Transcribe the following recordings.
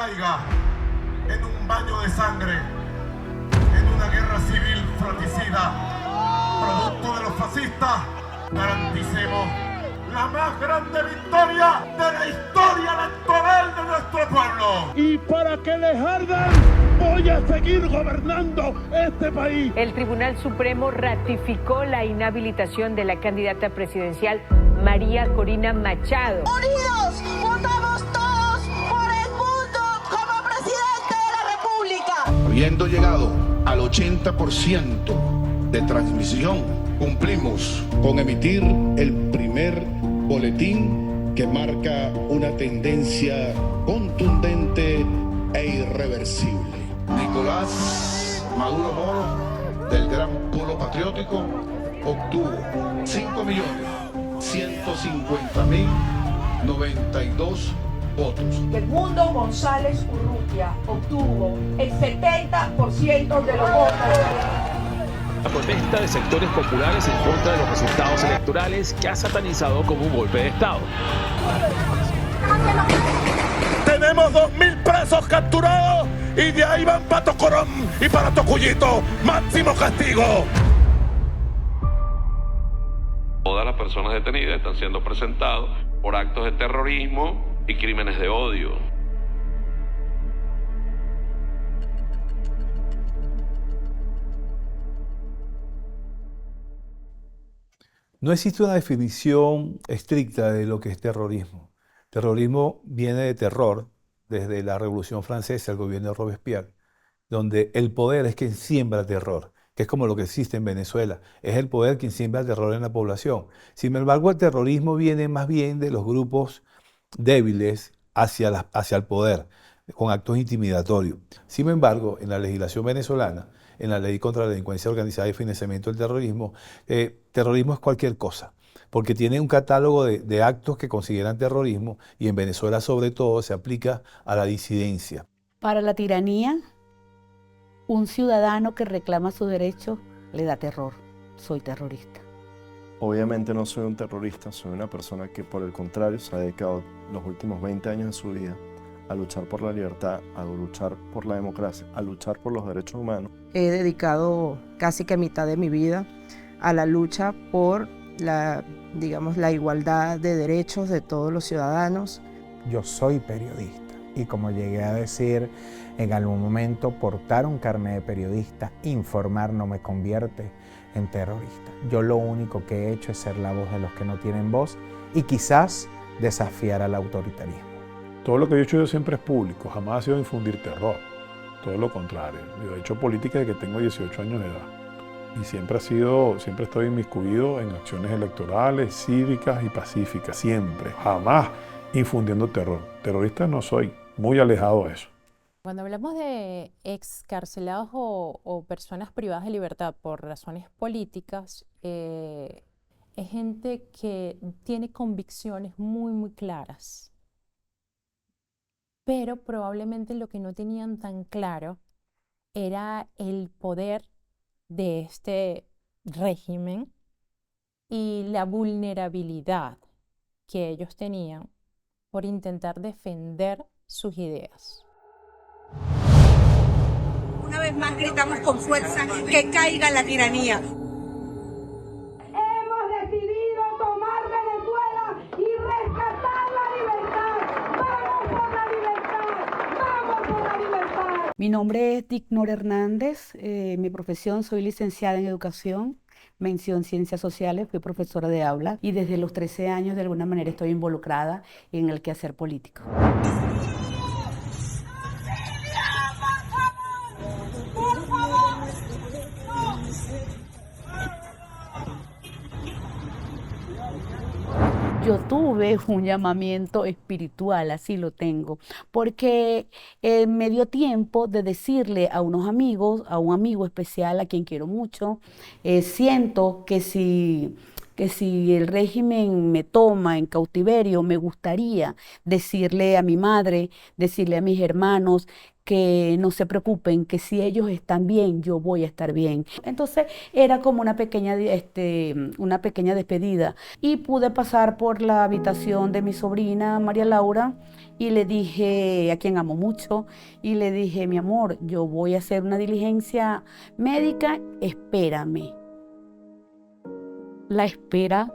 caiga en un baño de sangre, en una guerra civil fratricida, producto de los fascistas, garanticemos la más grande victoria de la historia electoral de nuestro pueblo. Y para que les ardan, voy a seguir gobernando este país. El Tribunal Supremo ratificó la inhabilitación de la candidata presidencial María Corina Machado. ¡Unidos! ¡Votamos todos por Edmundo como presidente de la República! Habiendo llegado al 80% de transmisión, cumplimos con emitir el primer boletín que marca una tendencia contundente e irreversible. Nicolás Maduro Moro, del Gran Polo Patriótico, obtuvo 5.150.092 votos. Edmundo González Urrutia obtuvo el 70% de los votos. La protesta de sectores populares en contra de los resultados electorales que ha satanizado como un golpe de Estado. Tenemos 2.000 presos capturados y de ahí van para Tocorón y para Tocuyito. ¡Máximo castigo! Todas las personas detenidas están siendo presentadas por actos de terrorismo y crímenes de odio. No existe una definición estricta de lo que es terrorismo. Terrorismo viene de terror, desde la Revolución Francesa, el gobierno de Robespierre, donde el poder es quien siembra terror, que es como lo que existe en Venezuela. Es el poder quien siembra terror en la población. Sin embargo, el terrorismo viene más bien de los grupos débiles hacia el poder, con actos intimidatorios. Sin embargo, en la legislación venezolana, en la ley contra la delincuencia organizada y financiamiento del terrorismo, terrorismo es cualquier cosa, porque tiene un catálogo de actos que consideran terrorismo y en Venezuela sobre todo se aplica a la disidencia. Para la tiranía, un ciudadano que reclama su derecho le da terror. Soy terrorista. Obviamente no soy un terrorista, soy una persona que por el contrario se ha dedicado los últimos 20 años de su vida a luchar por la libertad, a luchar por la democracia, a luchar por los derechos humanos. He dedicado casi que mitad de mi vida a la lucha por la igualdad de derechos de todos los ciudadanos. Yo soy periodista y como llegué a decir en algún momento, portar un carnet de periodista, informar no me convierte en terrorista. Yo lo único que he hecho es ser la voz de los que no tienen voz y quizás desafiar al autoritarismo. Todo lo que he hecho yo siempre es público, jamás ha sido infundir terror, todo lo contrario. Yo he hecho política desde que tengo 18 años de edad y siempre estoy inmiscuido en acciones electorales, cívicas y pacíficas, siempre, jamás infundiendo terror. Terrorista no soy, muy alejado de eso. Cuando hablamos de excarcelados o personas privadas de libertad por razones políticas, es gente que tiene convicciones muy, muy claras. Pero probablemente lo que no tenían tan claro era el poder de este régimen y la vulnerabilidad que ellos tenían por intentar defender sus ideas. Una vez más gritamos con fuerza que caiga la tiranía. Mi nombre es Dignor Hernández, mi profesión soy licenciada en Educación, mención Ciencias Sociales, fui profesora de aula y desde los 13 años de alguna manera estoy involucrada en el quehacer político. Yo tuve un llamamiento espiritual, así lo tengo, porque me dio tiempo de decirle a unos amigos, a un amigo especial a quien quiero mucho, siento que si el régimen me toma en cautiverio, me gustaría decirle a mi madre, decirle a mis hermanos, que no se preocupen, que si ellos están bien, yo voy a estar bien. Entonces era como una pequeña despedida y pude pasar por la habitación de mi sobrina María Laura y le dije, a quien amo mucho, y le dije, mi amor, yo voy a hacer una diligencia médica, espérame. La espera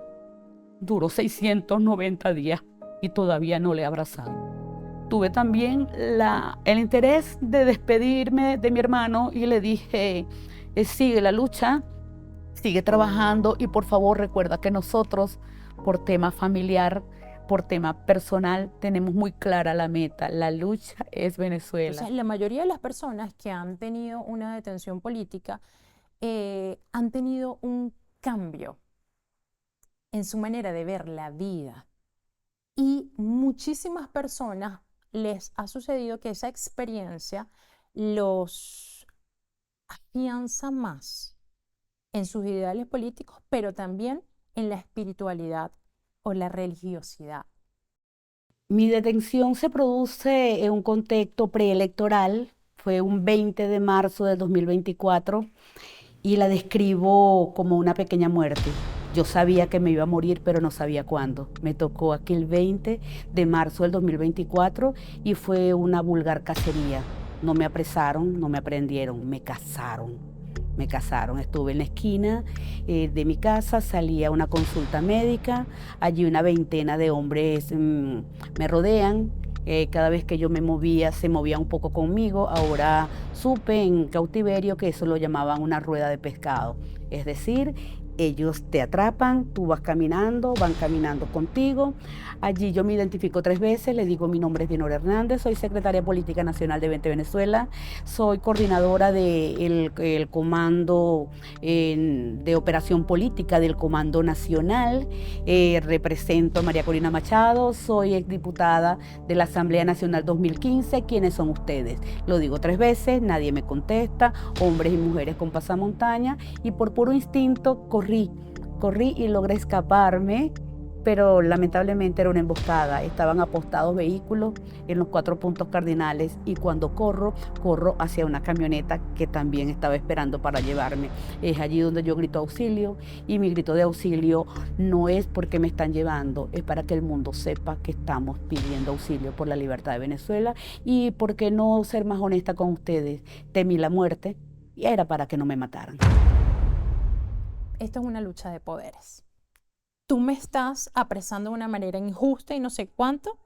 duró 690 días y todavía no le he abrazado. Tuve también el interés de despedirme de mi hermano y le dije, sigue la lucha, sigue trabajando y por favor recuerda que nosotros, por tema familiar, por tema personal, tenemos muy clara la meta. La lucha es Venezuela. O sea, la mayoría de las personas que han tenido una detención política han tenido un cambio en su manera de ver la vida. Y muchísimas personas les ha sucedido que esa experiencia los afianza más en sus ideales políticos, pero también en la espiritualidad o la religiosidad. Mi detención se produce en un contexto preelectoral, fue un 20 de marzo del 2024 y la describo como una pequeña muerte. Yo sabía que me iba a morir, pero no sabía cuándo. Me tocó aquel 20 de marzo del 2024 y fue una vulgar cacería. No me apresaron, no me aprehendieron, me cazaron. Me cazaron, estuve en la esquina de mi casa, salí a una consulta médica, allí una veintena de hombres me rodean, cada vez que yo me movía, se movía un poco conmigo, ahora supe en cautiverio que eso lo llamaban una rueda de pescado, es decir, ellos te atrapan, tú vas caminando, van caminando contigo. Allí yo me identifico 3 veces, le digo mi nombre es Dinora Hernández, soy secretaria política nacional de 20 Venezuela, soy coordinadora del comando de operación política del Comando Nacional, represento a María Corina Machado, soy exdiputada de la Asamblea Nacional 2015, ¿quiénes son ustedes? Lo digo 3 veces, nadie me contesta, hombres y mujeres con pasamontaña, y por puro instinto corrí y logré escaparme, pero lamentablemente era una emboscada. Estaban apostados vehículos en los 4 puntos cardinales y cuando corro hacia una camioneta que también estaba esperando para llevarme. Es allí donde yo grito auxilio y mi grito de auxilio no es porque me están llevando, es para que el mundo sepa que estamos pidiendo auxilio por la libertad de Venezuela y por qué no ser más honesta con ustedes. Temí la muerte y era para que no me mataran. Esto es una lucha de poderes. Tú me estás apresando de una manera injusta y no sé cuánto.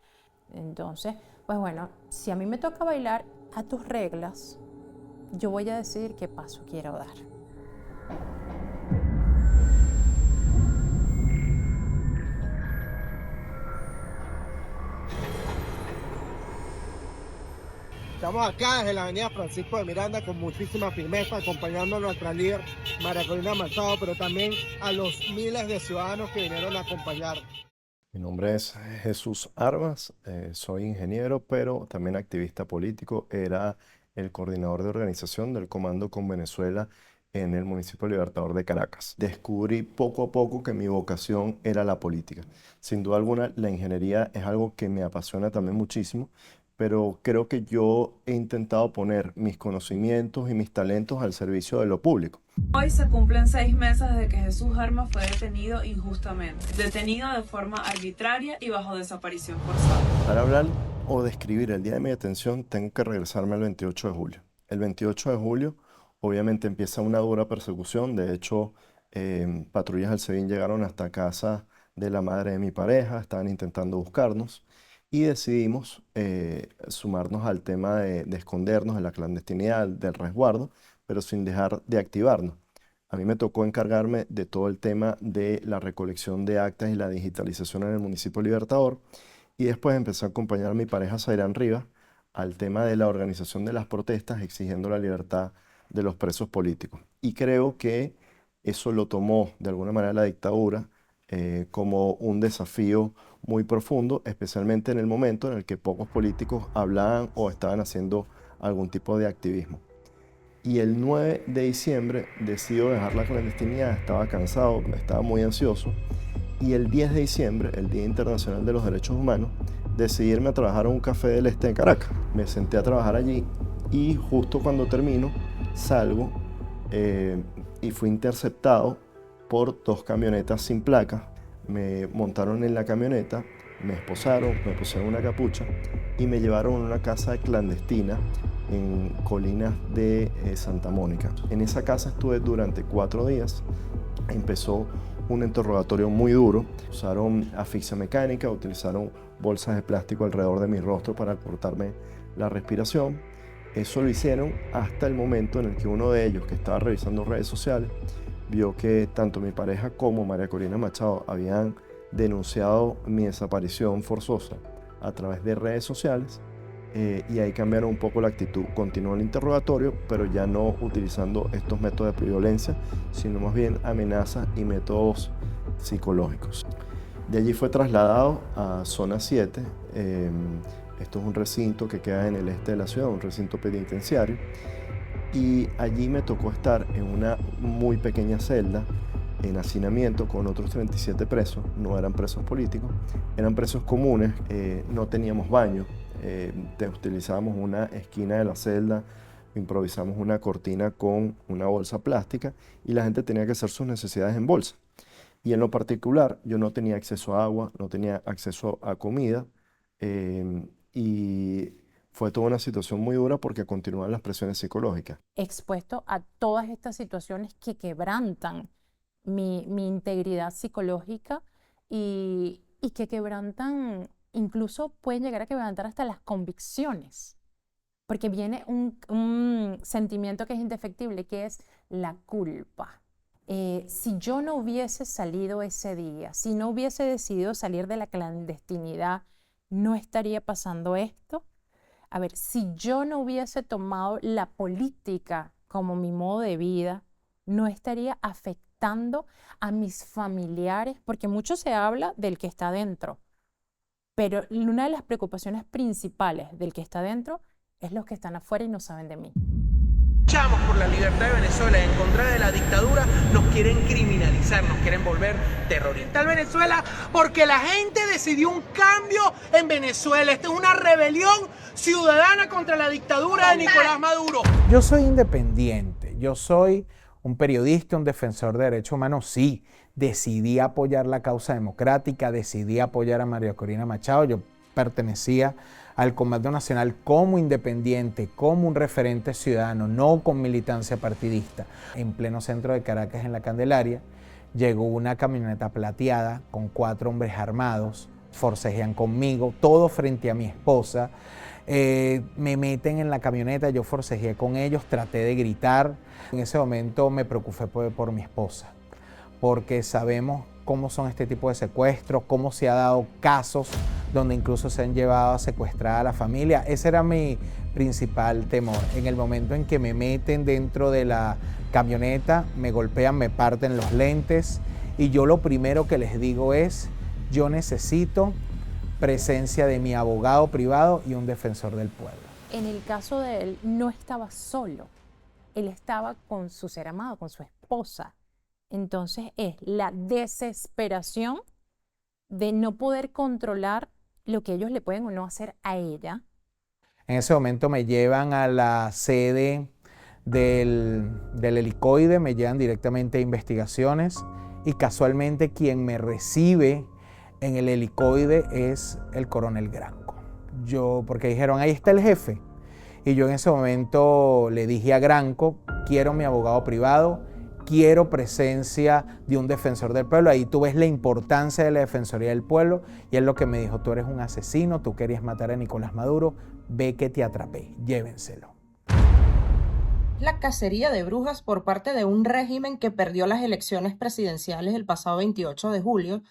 Entonces, pues bueno, si a mí me toca bailar a tus reglas, yo voy a decidir qué paso quiero dar. Estamos acá desde la avenida Francisco de Miranda con muchísima firmeza, acompañando a nuestra líder María Corina Machado, pero también a los miles de ciudadanos que vinieron a acompañar. Mi nombre es Jesús Armas, soy ingeniero, pero también activista político. Era el coordinador de organización del Comando con Venezuela en el municipio Libertador de Caracas. Descubrí poco a poco que mi vocación era la política. Sin duda alguna, la ingeniería es algo que me apasiona también muchísimo, pero creo que yo he intentado poner mis conocimientos y mis talentos al servicio de lo público. Hoy se cumplen 6 meses desde que Jesús Armas fue detenido injustamente, detenido de forma arbitraria y bajo desaparición forzada. Para hablar o describir el día de mi detención, tengo que regresarme al 28 de julio. El 28 de julio, obviamente, empieza una dura persecución. De hecho, patrullas del SEBIN llegaron hasta casa de la madre de mi pareja, estaban intentando buscarnos. Y decidimos sumarnos al tema de escondernos en la clandestinidad, del resguardo, pero sin dejar de activarnos. A mí me tocó encargarme de todo el tema de la recolección de actas y la digitalización en el municipio Libertador, y después empecé a acompañar a mi pareja Zairán Rivas al tema de la organización de las protestas exigiendo la libertad de los presos políticos. Y creo que eso lo tomó de alguna manera la dictadura como un desafío muy profundo, especialmente en el momento en el que pocos políticos hablaban o estaban haciendo algún tipo de activismo. Y el 9 de diciembre decido dejar la clandestinidad, estaba cansado, estaba muy ansioso, y el 10 de diciembre, el Día Internacional de los Derechos Humanos, decidí irme a trabajar a un café del este de Caracas. Me senté a trabajar allí y justo cuando termino salgo y fui interceptado por 2 camionetas sin placa. Me montaron en la camioneta, Me esposaron, me pusieron una capucha y me llevaron a una casa clandestina en colinas de Santa Mónica. En esa casa estuve durante 4 días. Empezó un interrogatorio muy duro. Usaron asfixia mecánica, utilizaron bolsas de plástico alrededor de mi rostro para cortarme la respiración. Eso lo hicieron hasta el momento en el que uno de ellos, que estaba revisando redes sociales, vio que tanto mi pareja como María Corina Machado habían denunciado mi desaparición forzosa a través de redes sociales, y ahí cambiaron un poco la actitud. Continuó el interrogatorio, pero ya no utilizando estos métodos de violencia, sino más bien amenazas y métodos psicológicos. De allí fue trasladado a Zona 7. Esto es un recinto que queda en el este de la ciudad, un recinto penitenciario, y allí me tocó estar en una muy pequeña celda en hacinamiento con otros 37 presos. No eran presos políticos, eran presos comunes. No teníamos baño, utilizábamos una esquina de la celda, improvisamos una cortina con una bolsa plástica y la gente tenía que hacer sus necesidades en bolsa. Y en lo particular, yo no tenía acceso a agua, no tenía acceso a comida, y fue toda una situación muy dura porque continúan las presiones psicológicas. Expuesto a todas estas situaciones que quebrantan mi integridad psicológica y que quebrantan, incluso pueden llegar a quebrantar hasta las convicciones, porque viene un sentimiento que es indefectible, que es la culpa. Si yo no hubiese salido ese día, si no hubiese decidido salir de la clandestinidad, ¿no estaría pasando esto? A ver, si yo no hubiese tomado la política como mi modo de vida, ¿no estaría afectando a mis familiares? Porque mucho se habla del que está dentro, pero una de las preocupaciones principales del que está dentro es los que están afuera y no saben de mí. Luchamos por la libertad de Venezuela, en contra de la dictadura. Nos quieren criminalizar, nos quieren volver terroristas. Venezuela, porque la gente decidió un cambio en Venezuela. Esta es una rebelión ciudadana contra la dictadura de Nicolás Maduro. Yo soy independiente, yo soy un periodista, un defensor de derechos humanos, sí. Decidí apoyar la causa democrática, decidí apoyar a María Corina Machado. Yo pertenecía al Comando Nacional como independiente, como un referente ciudadano, no con militancia partidista. En pleno centro de Caracas, en la Candelaria, llegó una camioneta plateada con 4 hombres armados, forcejean conmigo, todo frente a mi esposa. Me meten en la camioneta, yo forcejeé con ellos, traté de gritar. En ese momento me preocupé por mi esposa, porque sabemos cómo son este tipo de secuestros, cómo se ha dado casos donde incluso se han llevado a secuestrar a la familia. Ese era mi principal temor. En el momento en que me meten dentro de la camioneta, me golpean, me parten los lentes, y yo lo primero que les digo es: yo necesito presencia de mi abogado privado y un defensor del pueblo. En el caso de él, no estaba solo. Él estaba con su ser amado, con su esposa. Entonces es la desesperación de no poder controlar lo que ellos le pueden o no hacer a ella. En ese momento me llevan a la sede del helicoide, me llevan directamente a investigaciones, y casualmente quien me recibe en el helicoide es el coronel Granco. Porque dijeron, ahí está el jefe. Y yo en ese momento le dije a Granco, quiero mi abogado privado, quiero presencia de un defensor del pueblo. Ahí tú ves la importancia de la Defensoría del Pueblo, y él lo que me dijo: tú eres un asesino, tú querías matar a Nicolás Maduro, ve que te atrapé, llévenselo. La cacería de brujas por parte de un régimen que perdió las elecciones presidenciales el pasado 28 de julio.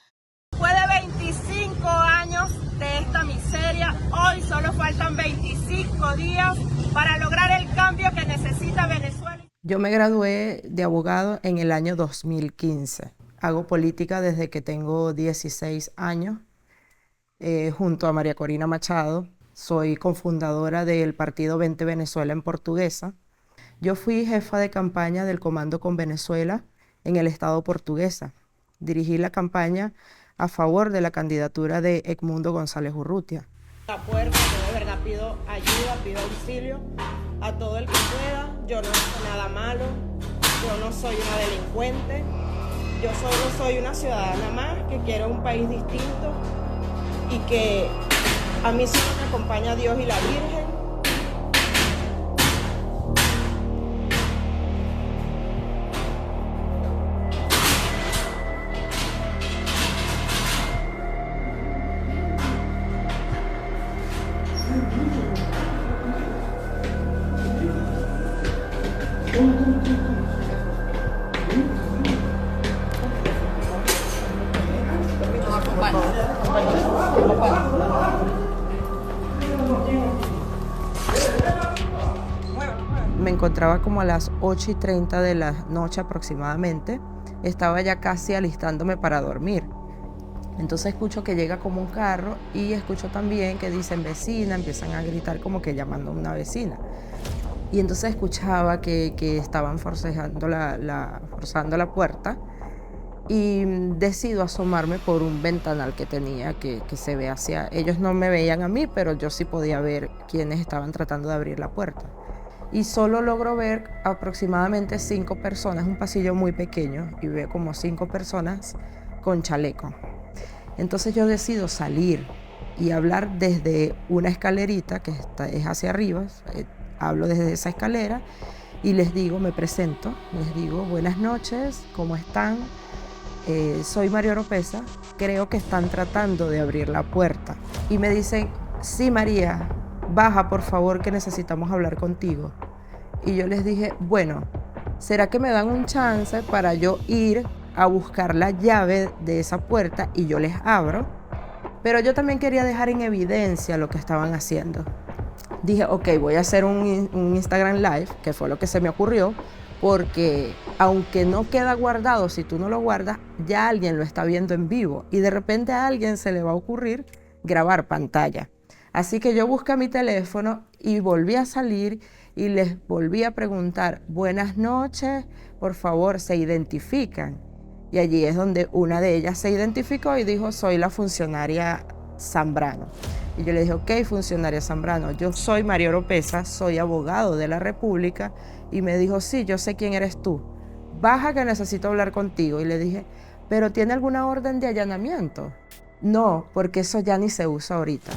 Después de 25 años de esta miseria, hoy solo faltan 25 días para lograr el cambio que necesita Venezuela. Yo me gradué de abogado en el año 2015. Hago política desde que tengo 16 años, junto a María Corina Machado. Soy cofundadora del partido Vente Venezuela en Portuguesa. Yo fui jefa de campaña del Comando con Venezuela en el estado Portuguesa. Dirigí la campaña a favor de la candidatura de Edmundo González Urrutia. La puerta, yo de verdad pido ayuda, pido auxilio a todo el que pueda. Yo no hice nada malo, yo no soy una delincuente, yo solo soy una ciudadana más que quiere un país distinto, y que a mí sí me acompaña Dios y la Virgen. Me encontraba como a las 8:30 de la noche aproximadamente. Estaba ya casi alistándome para dormir. Entonces escucho que llega como un carro y escucho también que dicen vecina, empiezan a gritar como que llamando a una vecina. Y entonces escuchaba que estaban forzando la puerta y decido asomarme por un ventanal que tenía que se ve hacia... Ellos no me veían a mí, pero yo sí podía ver quiénes estaban tratando de abrir la puerta. Y solo logro ver aproximadamente 5 personas, un pasillo muy pequeño, y veo como 5 personas con chaleco. Entonces yo decido salir y hablar desde una escalerita que es hacia arriba, hablo desde esa escalera y les digo, me presento, les digo, buenas noches, ¿cómo están? Soy María Oropesa, creo que están tratando de abrir la puerta. Y me dicen, sí María, baja por favor que necesitamos hablar contigo. Y yo les dije, bueno, ¿será que me dan un chance para yo ir a buscar la llave de esa puerta y yo les abro? Pero yo también quería dejar en evidencia lo que estaban haciendo. Dije, ok, voy a hacer un Instagram Live, que fue lo que se me ocurrió, porque aunque no queda guardado, si tú no lo guardas, ya alguien lo está viendo en vivo y de repente a alguien se le va a ocurrir grabar pantalla. Así que yo busqué mi teléfono y volví a salir y les volví a preguntar, buenas noches, por favor, ¿se identifican? Y allí es donde una de ellas se identificó y dijo, soy la funcionaria Zambrano. Y yo le dije, ok, funcionaria Zambrano, yo soy María Oropesa, soy abogado de la República. Y me dijo, sí, yo sé quién eres tú. Baja que necesito hablar contigo. Y le dije, ¿pero tiene alguna orden de allanamiento? No, porque eso ya ni se usa ahorita.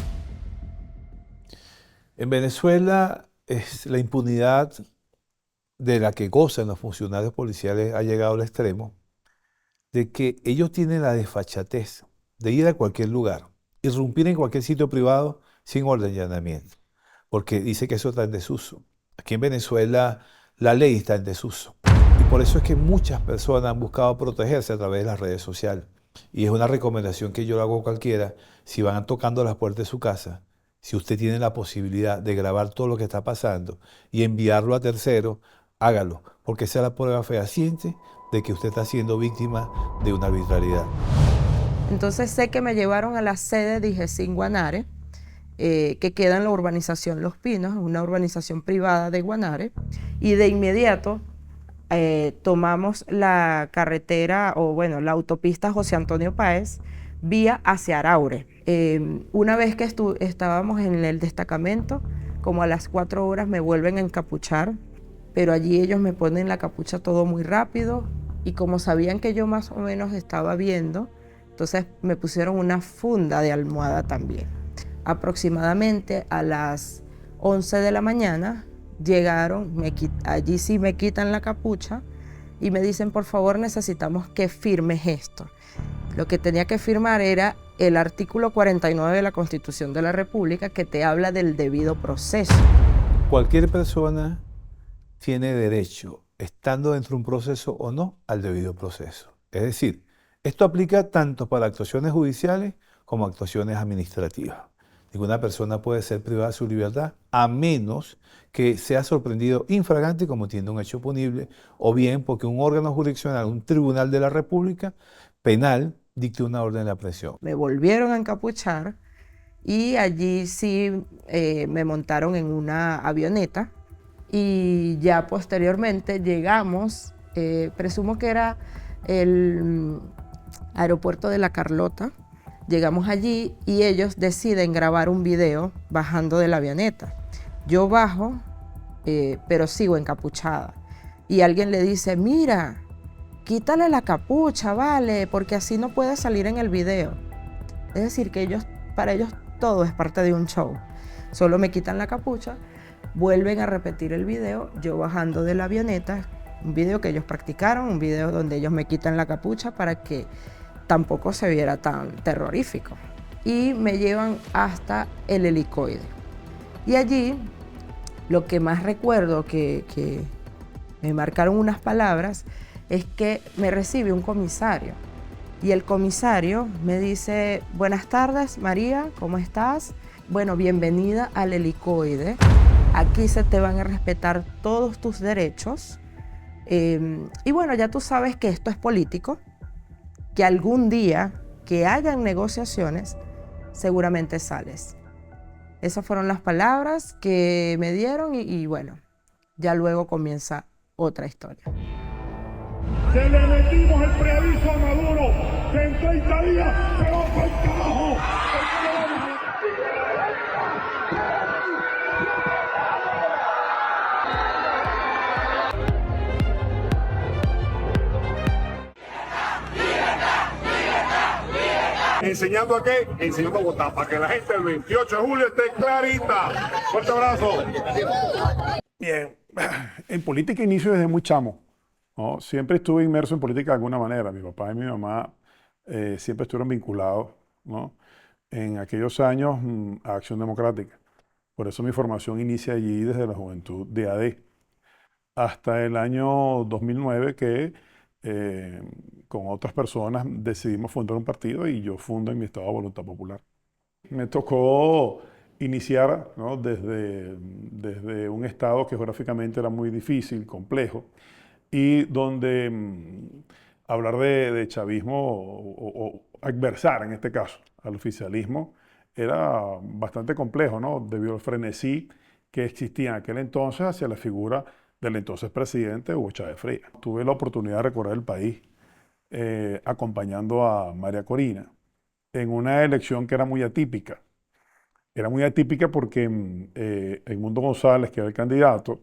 En Venezuela, la impunidad de la que gozan los funcionarios policiales ha llegado al extremo de que ellos tienen la desfachatez de ir a cualquier lugar, irrumpir en cualquier sitio privado sin orden de allanamiento, porque dice que eso está en desuso. Aquí en Venezuela la ley está en desuso y por eso es que muchas personas han buscado protegerse a través de las redes sociales. Y es una recomendación que yo le hago a cualquiera, si van tocando las puertas de su casa, si usted tiene la posibilidad de grabar todo lo que está pasando y enviarlo a terceros, hágalo, porque esa es la prueba fehaciente de que usted está siendo víctima de una arbitrariedad. Entonces sé que me llevaron a la sede de IGECIN Guanare, que queda en la urbanización Los Pinos, una urbanización privada de Guanare, y de inmediato tomamos la carretera, o bueno, la autopista José Antonio Páez, vía hacia Araure. Una vez que estábamos en el destacamento, como a las 4 horas me vuelven a encapuchar, pero allí ellos me ponen la capucha todo muy rápido, y como sabían que yo más o menos estaba viendo, entonces me pusieron una funda de almohada también. Aproximadamente a las 11 de la mañana llegaron, allí sí me quitan la capucha y me dicen, por favor, necesitamos que firmes esto. Lo que tenía que firmar era el artículo 49 de la Constitución de la República, que te habla del debido proceso. Cualquier persona tiene derecho, estando dentro de un proceso o no, al debido proceso. Es decir, esto aplica tanto para actuaciones judiciales como actuaciones administrativas. Ninguna persona puede ser privada de su libertad a menos que sea sorprendido infragante cometiendo un hecho punible o bien porque un órgano jurisdiccional, un tribunal de la República penal, dicte una orden de aprehensión. Me volvieron a encapuchar y allí sí me montaron en una avioneta y ya posteriormente llegamos, presumo que era el aeropuerto de La Carlota. Llegamos allí y ellos deciden grabar un video bajando de la avioneta. Yo bajo, pero sigo encapuchada. Y alguien le dice, mira, quítale la capucha, vale, porque así no puede salir en el video. Es decir, que ellos para ellos todo es parte de un show. Solo me quitan la capucha, vuelven a repetir el video, yo bajando de la avioneta, un video que ellos practicaron, un video donde ellos me quitan la capucha para que tampoco se viera tan terrorífico. Y me llevan hasta el helicoide. Y allí, lo que más recuerdo que me marcaron unas palabras, es que me recibe un comisario. Y el comisario me dice: buenas tardes, María, ¿cómo estás? Bueno, bienvenida al helicoide. Aquí se te van a respetar todos tus derechos. Y bueno, ya tú sabes que esto es político, que algún día que hayan negociaciones, seguramente sales. Esas fueron las palabras que me dieron y bueno, ya luego comienza otra historia. Se le metimos el preaviso a Maduro que en 30 días se va para el carajo. ¿Enseñando a qué? Enseñando a votar, para que la gente el 28 de julio esté clarita. Fuerte abrazo. Bien, en política inicio desde muy chamo, ¿no? Siempre estuve inmerso en política de alguna manera. Mi papá y mi mamá siempre estuvieron vinculados, ¿no?, en aquellos años a Acción Democrática. Por eso mi formación inicia allí desde la juventud de AD. Hasta el año 2009 que con otras personas decidimos fundar un partido y yo fundo en mi estado de Voluntad Popular. Me tocó iniciar, ¿no?, desde un estado que geográficamente era muy difícil, complejo, y donde hablar de chavismo o adversar, en este caso, al oficialismo, era bastante complejo, ¿no?, debido al frenesí que existía en aquel entonces hacia la figura del entonces presidente Hugo Chávez Frías. Tuve la oportunidad de recorrer el país acompañando a María Corina en una elección que era muy atípica. Era muy atípica porque Edmundo González, que era el candidato,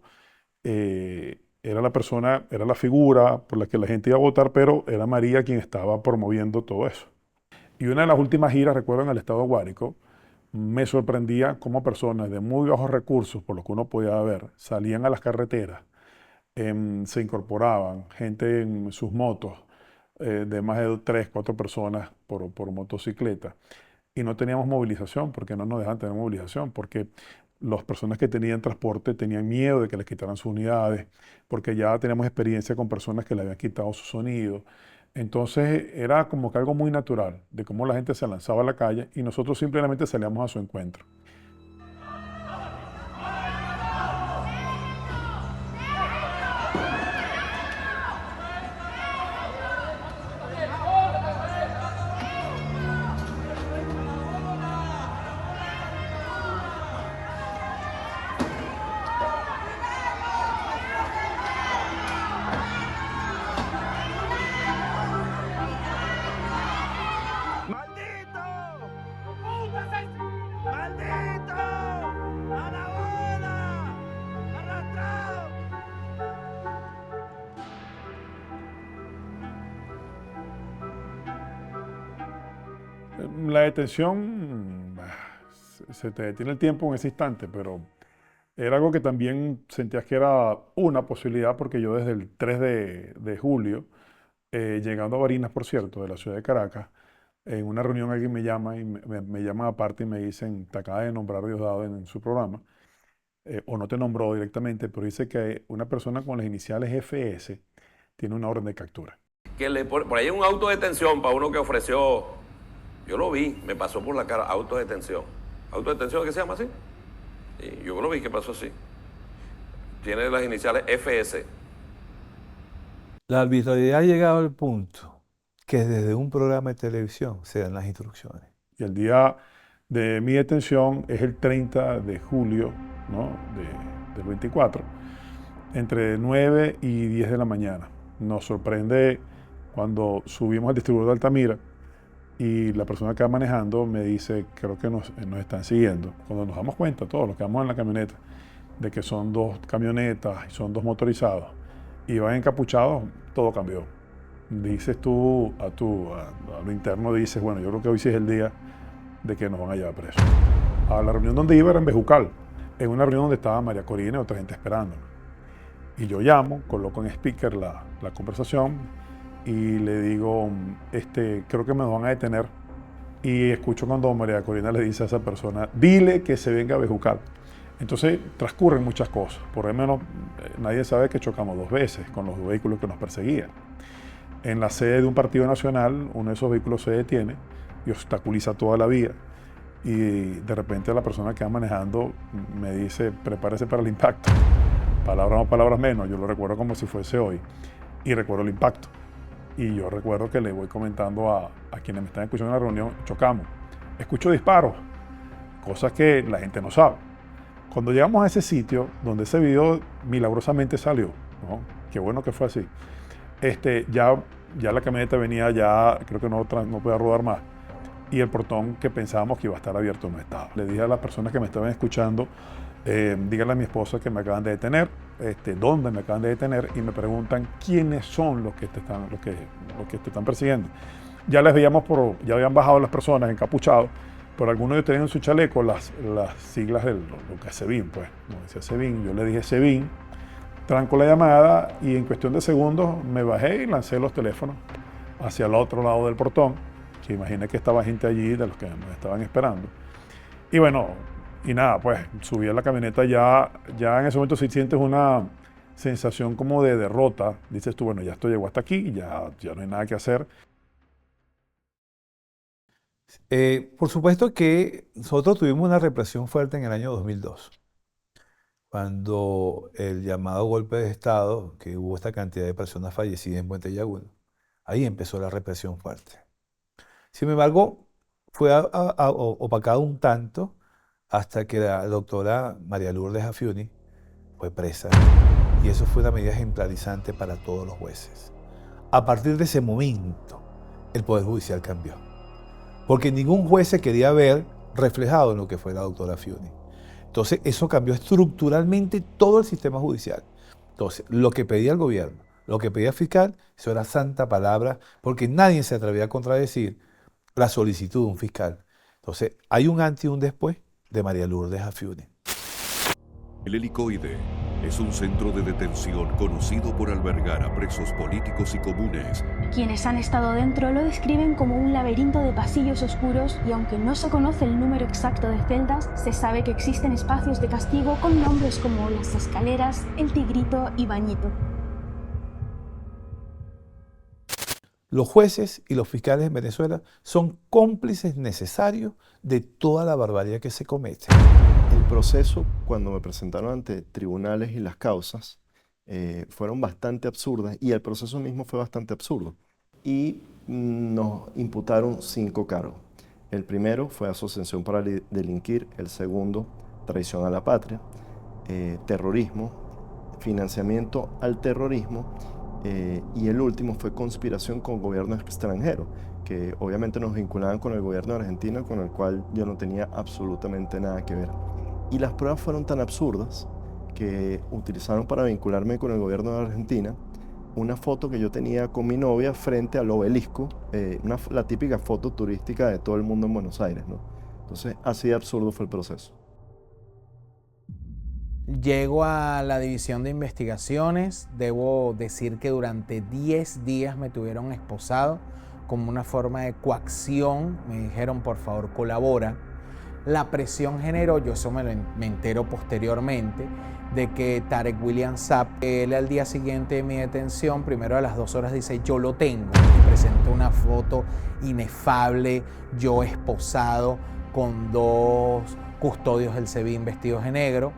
era la persona, era la figura por la que la gente iba a votar, pero era María quien estaba promoviendo todo eso. Y una de las últimas giras, recuerdo, en el estado de Guárico, me sorprendía cómo personas de muy bajos recursos, por lo que uno podía ver, salían a las carreteras, se incorporaban, gente en sus motos, de más de 3, 4 personas por motocicleta. Y no teníamos movilización, porque no nos dejaban tener movilización, porque las personas que tenían transporte tenían miedo de que les quitaran sus unidades, porque ya teníamos experiencia con personas que le habían quitado su sonido. Entonces era como que algo muy natural de cómo la gente se lanzaba a la calle y nosotros simplemente salíamos a su encuentro. La detención, se te detiene el tiempo en ese instante, pero era algo que también sentías que era una posibilidad, porque yo desde el 3 de julio, llegando a Barinas, por cierto, de la ciudad de Caracas, en una reunión alguien me llama y me llaman aparte y me dicen: te acaba de nombrar Diosdado en su programa, o no te nombró directamente, pero dice que una persona con las iniciales FS tiene una orden de captura. Que por ahí hay un auto de detención para uno que ofreció, yo lo vi, me pasó por la cara, auto de detención. ¿Auto de detención qué se llama así? Y yo lo vi que pasó así. Tiene las iniciales FS. La arbitrariedad ha llegado al punto que desde un programa de televisión se dan las instrucciones. Y el día de mi detención es el 30 de julio, ¿no?, del 24, entre 9 y 10 de la mañana. Nos sorprende cuando subimos al distribuidor de Altamira y la persona que va manejando me dice: creo que nos están siguiendo. Cuando nos damos cuenta, todos los que vamos en la camioneta, de que son 2 camionetas y son 2 motorizados y van encapuchados, todo cambió. Dices tú a lo interno, dices: bueno, yo creo que hoy sí es el día de que nos van a llevar presos. A la reunión donde iba era en Bejucal, en una reunión donde estaba María Corina y otra gente esperándome. Y yo llamo, coloco en speaker la conversación y le digo, creo que me van a detener. Y escucho cuando María Corina le dice a esa persona, dile que se venga a Bejucal. Entonces transcurren muchas cosas. Por lo menos nadie sabe que chocamos 2 veces con los vehículos que nos perseguían. En la sede de un partido nacional, uno de esos vehículos se detiene y obstaculiza toda la vía. Y de repente la persona que va manejando me dice, prepárese para el impacto. Palabras más, palabras menos. Yo lo recuerdo como si fuese hoy. Y recuerdo el impacto. Y yo recuerdo que le voy comentando a quienes me están escuchando en la reunión, chocamos. Escucho disparos, cosas que la gente no sabe. Cuando llegamos a ese sitio, donde ese video milagrosamente salió, ¿no? Qué bueno que fue así, ya la camioneta venía, ya creo que no podía rodar más. Y el portón que pensábamos que iba a estar abierto no estaba. Le dije a las personas que me estaban escuchando, díganle a mi esposa que me acaban de detener, dónde me acaban de detener, y me preguntan quiénes son los que te están persiguiendo. Ya les veíamos ya habían bajado las personas encapuchados, pero algunos de ellos tenían en su chaleco las siglas de lo que es SEBIN, pues, no decía SEBIN, yo le dije SEBIN, tranco la llamada y en cuestión de segundos me bajé y lancé los teléfonos hacia el otro lado del portón, que imaginé que estaba gente allí de los que me estaban esperando. Y bueno, y nada, pues subí a la camioneta, ya en ese momento si sientes una sensación como de derrota, dices tú, bueno, ya esto llegó hasta aquí, ya no hay nada que hacer. Por supuesto que nosotros tuvimos una represión fuerte en el año 2002, cuando el llamado golpe de Estado, que hubo esta cantidad de personas fallecidas en Puente Llagüino, ahí empezó la represión fuerte. Sin embargo, fue opacado un tanto hasta que la doctora María Lourdes Afiuni fue presa, y eso fue una medida ejemplarizante para todos los jueces. A partir de ese momento, el Poder Judicial cambió, porque ningún juez se quería ver reflejado en lo que fue la doctora Afiuni. Entonces, eso cambió estructuralmente todo el sistema judicial. Entonces, lo que pedía el gobierno, lo que pedía el fiscal, eso era santa palabra, porque nadie se atrevía a contradecir la solicitud de un fiscal. Entonces, hay un antes y un después de María Lourdes Afiuni. El Helicoide es un centro de detención conocido por albergar a presos políticos y comunes. Quienes han estado dentro lo describen como un laberinto de pasillos oscuros y aunque no se conoce el número exacto de celdas, se sabe que existen espacios de castigo con nombres como Las Escaleras, El Tigrito y Bañito. Los jueces y los fiscales en Venezuela son cómplices necesarios de toda la barbarie que se comete. El proceso, cuando me presentaron ante tribunales y las causas, fueron bastante absurdas y el proceso mismo fue bastante absurdo. Y nos imputaron 5 cargos. El primero fue asociación para delinquir, el segundo, traición a la patria, terrorismo, financiamiento al terrorismo, y el último fue conspiración con gobierno extranjero, que obviamente nos vinculaban con el gobierno de Argentina, con el cual yo no tenía absolutamente nada que ver. Y las pruebas fueron tan absurdas que utilizaron para vincularme con el gobierno de Argentina una foto que yo tenía con mi novia frente al obelisco, la típica foto turística de todo el mundo en Buenos Aires, ¿no? Entonces, así de absurdo fue el proceso. Llego a la división de investigaciones. Debo decir que durante 10 días me tuvieron esposado como una forma de coacción. Me dijeron, por favor, colabora. La presión generó, yo eso me entero posteriormente, de que Tarek William Saab, él al día siguiente de mi detención, primero a las 2 horas dice, yo lo tengo. Y presentó una foto inefable, yo esposado con 2 custodios del SEBIN vestidos de negro.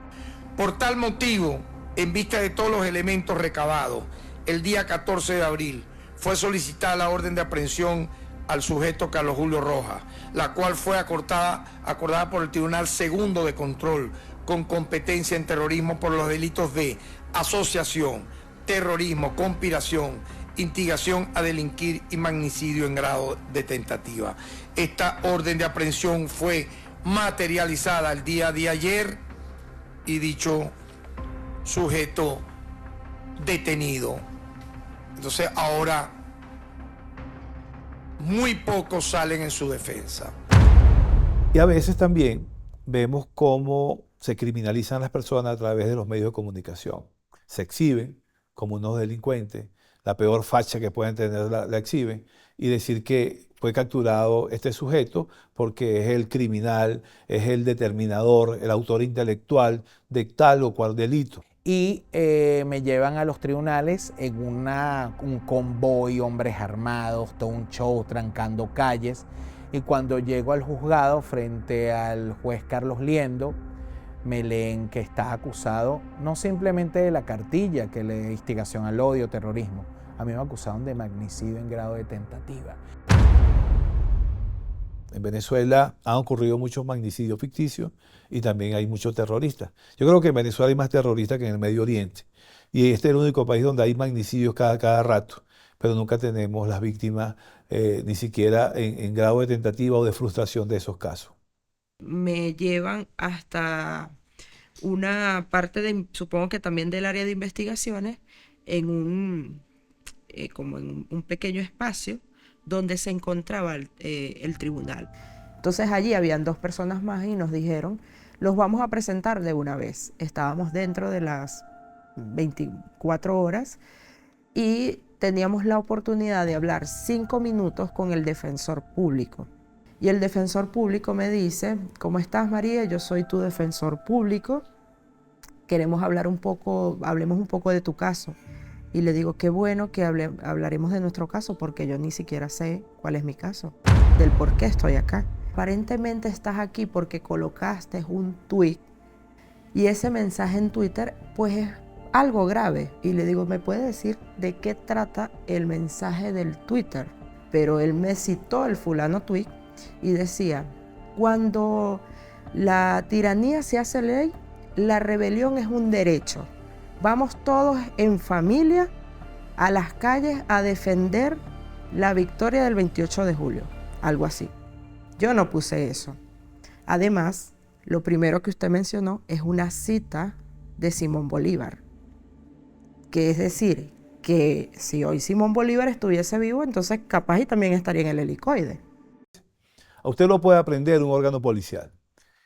Por tal motivo, en vista de todos los elementos recabados, el día 14 de abril fue solicitada la orden de aprehensión al sujeto Carlos Julio Rojas, la cual fue acordada por el Tribunal Segundo de Control con competencia en terrorismo por los delitos de asociación, terrorismo, conspiración, instigación a delinquir y magnicidio en grado de tentativa. Esta orden de aprehensión fue materializada el día de ayer y dicho sujeto detenido. Entonces ahora muy pocos salen en su defensa. Y a veces también vemos cómo se criminalizan a las personas a través de los medios de comunicación. Se exhiben como unos delincuentes, la peor facha que pueden tener la exhiben, y decir que fue capturado este sujeto porque es el criminal, es el determinador, el autor intelectual de tal o cual delito. Y me llevan a los tribunales en un convoy, hombres armados, todo un show, trancando calles. Y cuando llego al juzgado frente al juez Carlos Liendo, me leen que está acusado no simplemente de la cartilla, que es instigación al odio, terrorismo. A mí me acusaron de magnicidio en grado de tentativa. En Venezuela han ocurrido muchos magnicidios ficticios y también hay muchos terroristas. Yo creo que en Venezuela hay más terroristas que en el Medio Oriente. Y este es el único país donde hay magnicidios cada rato, pero nunca tenemos las víctimas ni siquiera en grado de tentativa o de frustración de esos casos. Me llevan hasta una parte supongo que también del área de investigaciones, como en un pequeño espacio donde se encontraba el tribunal. Entonces allí habían 2 personas más y nos dijeron, los vamos a presentar de una vez. Estábamos dentro de las 24 horas y teníamos la oportunidad de hablar 5 minutos con el defensor público. Y el defensor público me dice, ¿cómo estás, María? Yo soy tu defensor público. Queremos hablemos un poco de tu caso. Y le digo, qué bueno que hablaremos de nuestro caso, porque yo ni siquiera sé cuál es mi caso, del por qué estoy acá. Aparentemente estás aquí porque colocaste un tuit y ese mensaje en Twitter pues es algo grave. Y le digo, ¿me puede decir de qué trata el mensaje del Twitter? Pero él me citó el fulano tuit y decía, cuando la tiranía se hace ley, la rebelión es un derecho. Vamos todos en familia a las calles a defender la victoria del 28 de julio, algo así. Yo no puse eso. Además, lo primero que usted mencionó es una cita de Simón Bolívar, que es decir, que si hoy Simón Bolívar estuviese vivo, entonces capaz y también estaría en el helicoide. A usted lo puede aprender un órgano policial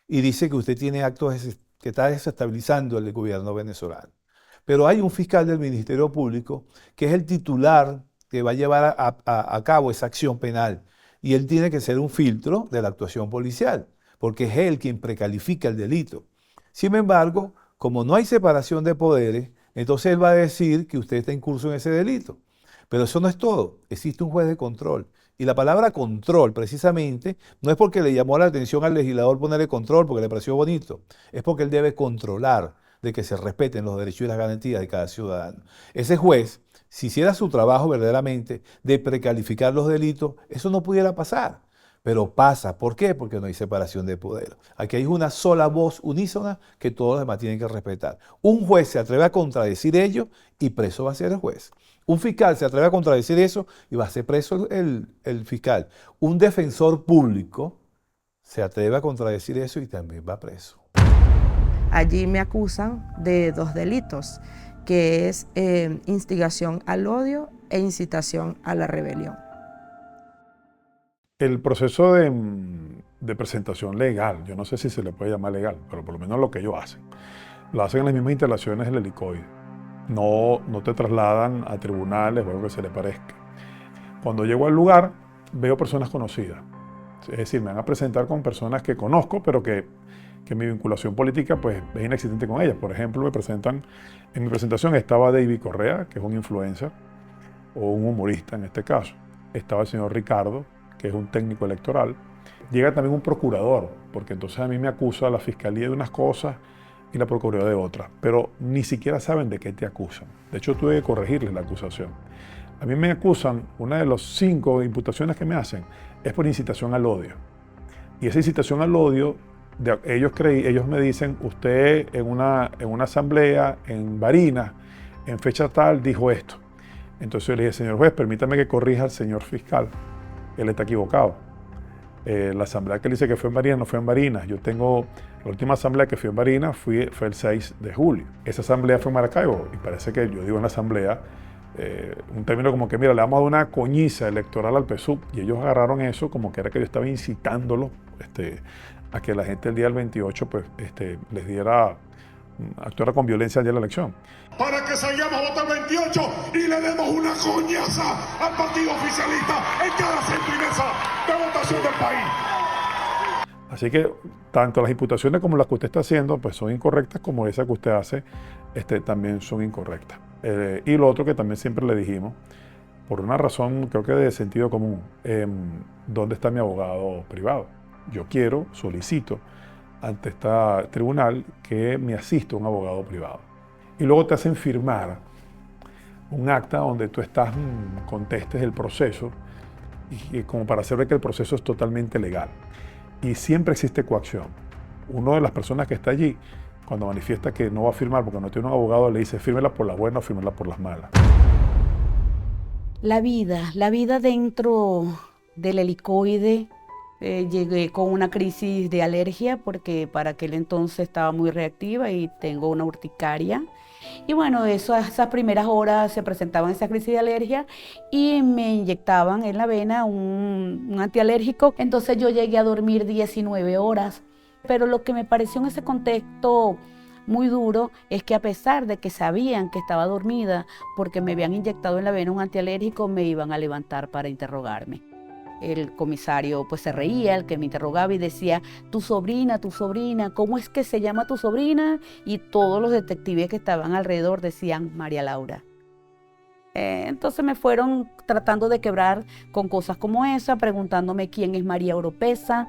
y dice que usted tiene actos que está desestabilizando el gobierno venezolano. Pero hay un fiscal del Ministerio Público que es el titular que va a llevar a cabo esa acción penal. Y él tiene que ser un filtro de la actuación policial, porque es él quien precalifica el delito. Sin embargo, como no hay separación de poderes, entonces él va a decir que usted está incurso en ese delito. Pero eso no es todo, existe un juez de control. Y la palabra control, precisamente, no es porque le llamó la atención al legislador ponerle control, porque le pareció bonito, es porque él debe controlar de que se respeten los derechos y las garantías de cada ciudadano. Ese juez, si hiciera su trabajo verdaderamente de precalificar los delitos, eso no pudiera pasar. Pero pasa. ¿Por qué? Porque no hay separación de poder. Aquí hay una sola voz unísona que todos los demás tienen que respetar. Un juez se atreve a contradecir ello y preso va a ser el juez. Un fiscal se atreve a contradecir eso y va a ser preso el fiscal. Un defensor público se atreve a contradecir eso y también va preso. Allí me acusan de 2 delitos, que es instigación al odio e incitación a la rebelión. El proceso de presentación legal, yo no sé si se le puede llamar legal, pero por lo menos lo que ellos hacen, lo hacen en las mismas instalaciones del helicoide. No te trasladan a tribunales o algo que se le parezca. Cuando llego al lugar, veo personas conocidas. Es decir, me van a presentar con personas que conozco, pero que mi vinculación política pues, es inexistente con ellas. Por ejemplo, en mi presentación estaba David Correa, que es un influencer, o un humorista en este caso. Estaba el señor Ricardo, que es un técnico electoral. Llega también un procurador, porque entonces a mí me acusa la fiscalía de unas cosas y la procuraduría de otras, pero ni siquiera saben de qué te acusan. De hecho, tuve que corregirles la acusación. A mí me acusan, una de las 5 imputaciones que me hacen es por incitación al odio. Y esa incitación al odio, ellos me dicen, usted en una asamblea en Barinas, en fecha tal, dijo esto. Entonces yo le dije, señor juez, permítame que corrija al señor fiscal. Él está equivocado. La asamblea que él dice que fue en Barinas no fue en Barinas. La última asamblea que fui en Barinas fue el 6 de julio. Esa asamblea fue en Maracaibo y parece que yo digo en la asamblea un término como que, mira, le vamos a dar una coñiza electoral al PSUV, y ellos agarraron eso como que era que yo estaba incitándolo a que la gente el día del 28 pues, les diera, actuara con violencia el día de la elección. Para que salgamos a votar 28 y le demos una coñaza al partido oficialista en cada centro y mesa de votación del país. Así que tanto las imputaciones como las que usted está haciendo pues son incorrectas, como esa que usted hace también son incorrectas. Y lo otro que también siempre le dijimos, por una razón creo que de sentido común, ¿dónde está mi abogado privado? Yo solicito ante este tribunal que me asista un abogado privado. Y luego te hacen firmar un acta donde tú contestes el proceso, y como para hacer ver que el proceso es totalmente legal. Y siempre existe coacción. Una de las personas que está allí, cuando manifiesta que no va a firmar porque no tiene un abogado, le dice fírmela por las buenas o fírmela por las malas. La vida dentro del helicoide, llegué con una crisis de alergia porque para aquel entonces estaba muy reactiva y tengo una urticaria. Y bueno, esas primeras horas se presentaban esas crisis de alergia y me inyectaban en la vena un antialérgico. Entonces yo llegué a dormir 19 horas. Pero lo que me pareció en ese contexto muy duro es que a pesar de que sabían que estaba dormida porque me habían inyectado en la vena un antialérgico, me iban a levantar para interrogarme. El comisario pues se reía, el que me interrogaba, y decía, tu sobrina, ¿cómo es que se llama tu sobrina? Y todos los detectives que estaban alrededor decían María Laura. Entonces me fueron tratando de quebrar con cosas como esa, preguntándome quién es María Oropesa.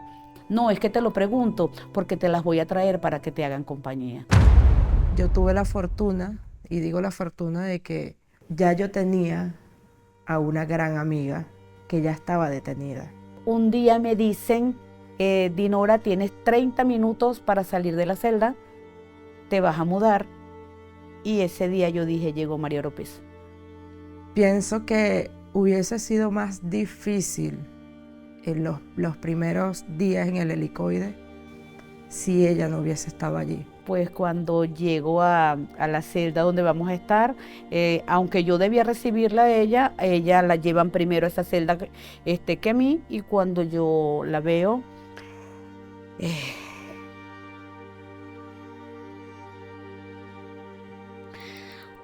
No, es que te lo pregunto porque te las voy a traer para que te hagan compañía. Yo tuve la fortuna, y digo la fortuna, de que ya yo tenía a una gran amiga que ya estaba detenida. Un día me dicen, Dinora, tienes 30 minutos para salir de la celda, te vas a mudar. Y ese día yo dije, llegó María Oropesa. Pienso que hubiese sido más difícil en los primeros días en el helicoide si ella no hubiese estado allí. Pues cuando llego a la celda donde vamos a estar, aunque yo debía recibirla a ella la llevan primero a esa celda que a mí, y cuando yo la veo,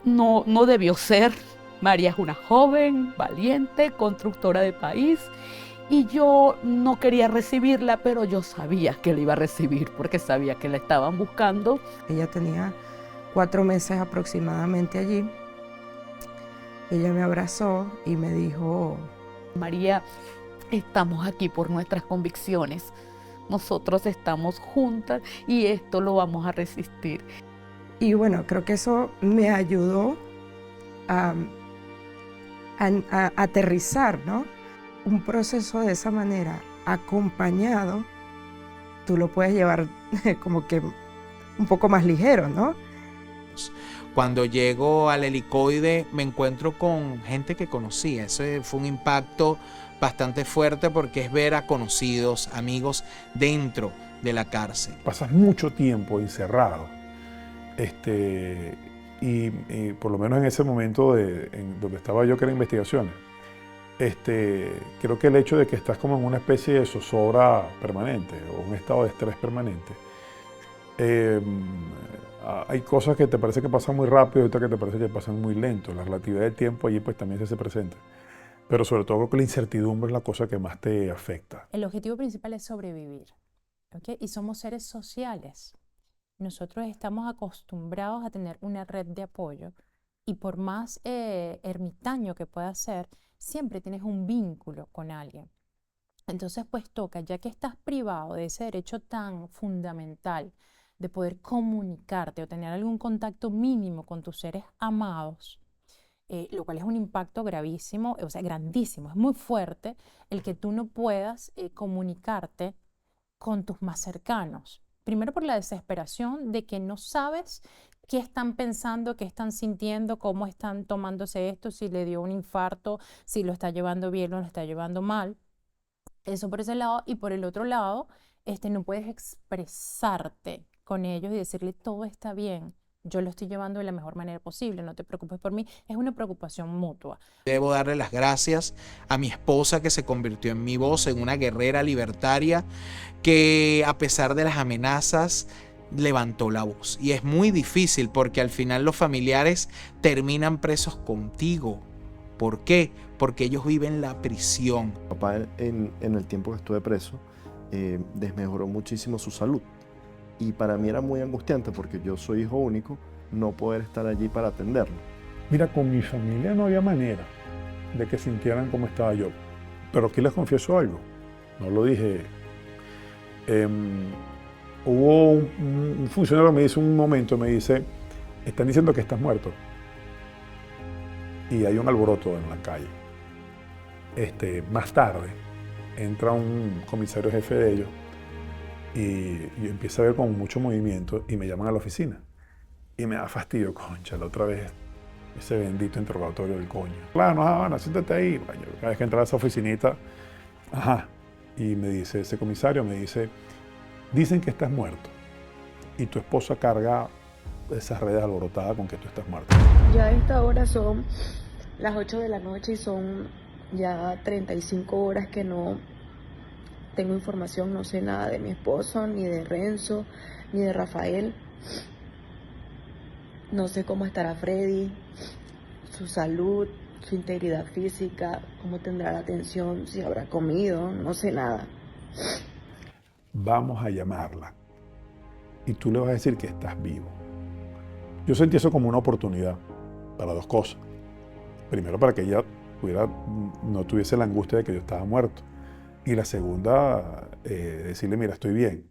no debió ser. María es una joven, valiente, constructora de país, y yo no quería recibirla, pero yo sabía que la iba a recibir porque sabía que la estaban buscando. Ella tenía 4 meses aproximadamente allí. Ella me abrazó y me dijo, María, estamos aquí por nuestras convicciones. Nosotros estamos juntas y esto lo vamos a resistir. Y bueno, creo que eso me ayudó a aterrizar, ¿no? Un proceso de esa manera, acompañado, tú lo puedes llevar como que un poco más ligero, ¿no? Cuando llego al helicoide me encuentro con gente que conocía. Ese fue un impacto bastante fuerte porque es ver a conocidos, amigos dentro de la cárcel. Pasas mucho tiempo encerrado. Y por lo menos en ese momento donde estaba yo, que era investigaciones, creo que el hecho de que estás como en una especie de zozobra permanente o un estado de estrés permanente, hay cosas que te parece que pasan muy rápido y otras que te parece que pasan muy lento. La relatividad del tiempo allí pues también se hace presente. Pero sobre todo creo que la incertidumbre es la cosa que más te afecta. El objetivo principal es sobrevivir, ¿okay? Y somos seres sociales. Nosotros estamos acostumbrados a tener una red de apoyo, y por más ermitaño que pueda ser, siempre tienes un vínculo con alguien. Entonces pues toca, ya que estás privado de ese derecho tan fundamental de poder comunicarte o tener algún contacto mínimo con tus seres amados, lo cual es un impacto gravísimo, o sea, grandísimo, es muy fuerte el que tú no puedas comunicarte con tus más cercanos. Primero por la desesperación de que no sabes qué están pensando, qué están sintiendo, cómo están tomándose esto, si le dio un infarto, si lo está llevando bien o lo está llevando mal. Eso por ese lado. Y por el otro lado, no puedes expresarte con ellos y decirle todo está bien, yo lo estoy llevando de la mejor manera posible, no te preocupes por mí, es una preocupación mutua. Debo darle las gracias a mi esposa, que se convirtió en mi voz, en una guerrera libertaria que, a pesar de las amenazas, levantó la voz. Y es muy difícil porque al final los familiares terminan presos contigo. ¿Por qué? Porque ellos viven la prisión. Papá, en el tiempo que estuve preso, desmejoró muchísimo su salud. Y para mí era muy angustiante porque yo soy hijo único, no poder estar allí para atenderlo. Mira, con mi familia no había manera de que sintieran cómo estaba yo. Pero aquí les confieso algo, no lo dije. Hubo un funcionario que me dice un momento, me dice, están diciendo que estás muerto. Y hay un alboroto en la calle. Más tarde entra un comisario jefe de ellos y yo empiezo a ver con mucho movimiento y me llaman a la oficina. Y me da fastidio, concha, la otra vez ese bendito interrogatorio del coño. Claro, Habana, siéntate ahí. Bueno, cada vez que entraba a esa oficinita, y me dice, ese comisario me dice, dicen que estás muerto y tu esposa carga esas redes alborotadas con que tú estás muerto. Ya a esta hora son las 8 de la noche y son ya 35 horas que no tengo información, no sé nada de mi esposo, ni de Renzo, ni de Rafael. No sé cómo estará Freddy, su salud, su integridad física, cómo tendrá la atención, si habrá comido, no sé nada. Vamos a llamarla y tú le vas a decir que estás vivo. Yo sentí eso como una oportunidad para dos cosas. Primero, para que ella no tuviese la angustia de que yo estaba muerto. Y la segunda, decirle, mira, estoy bien.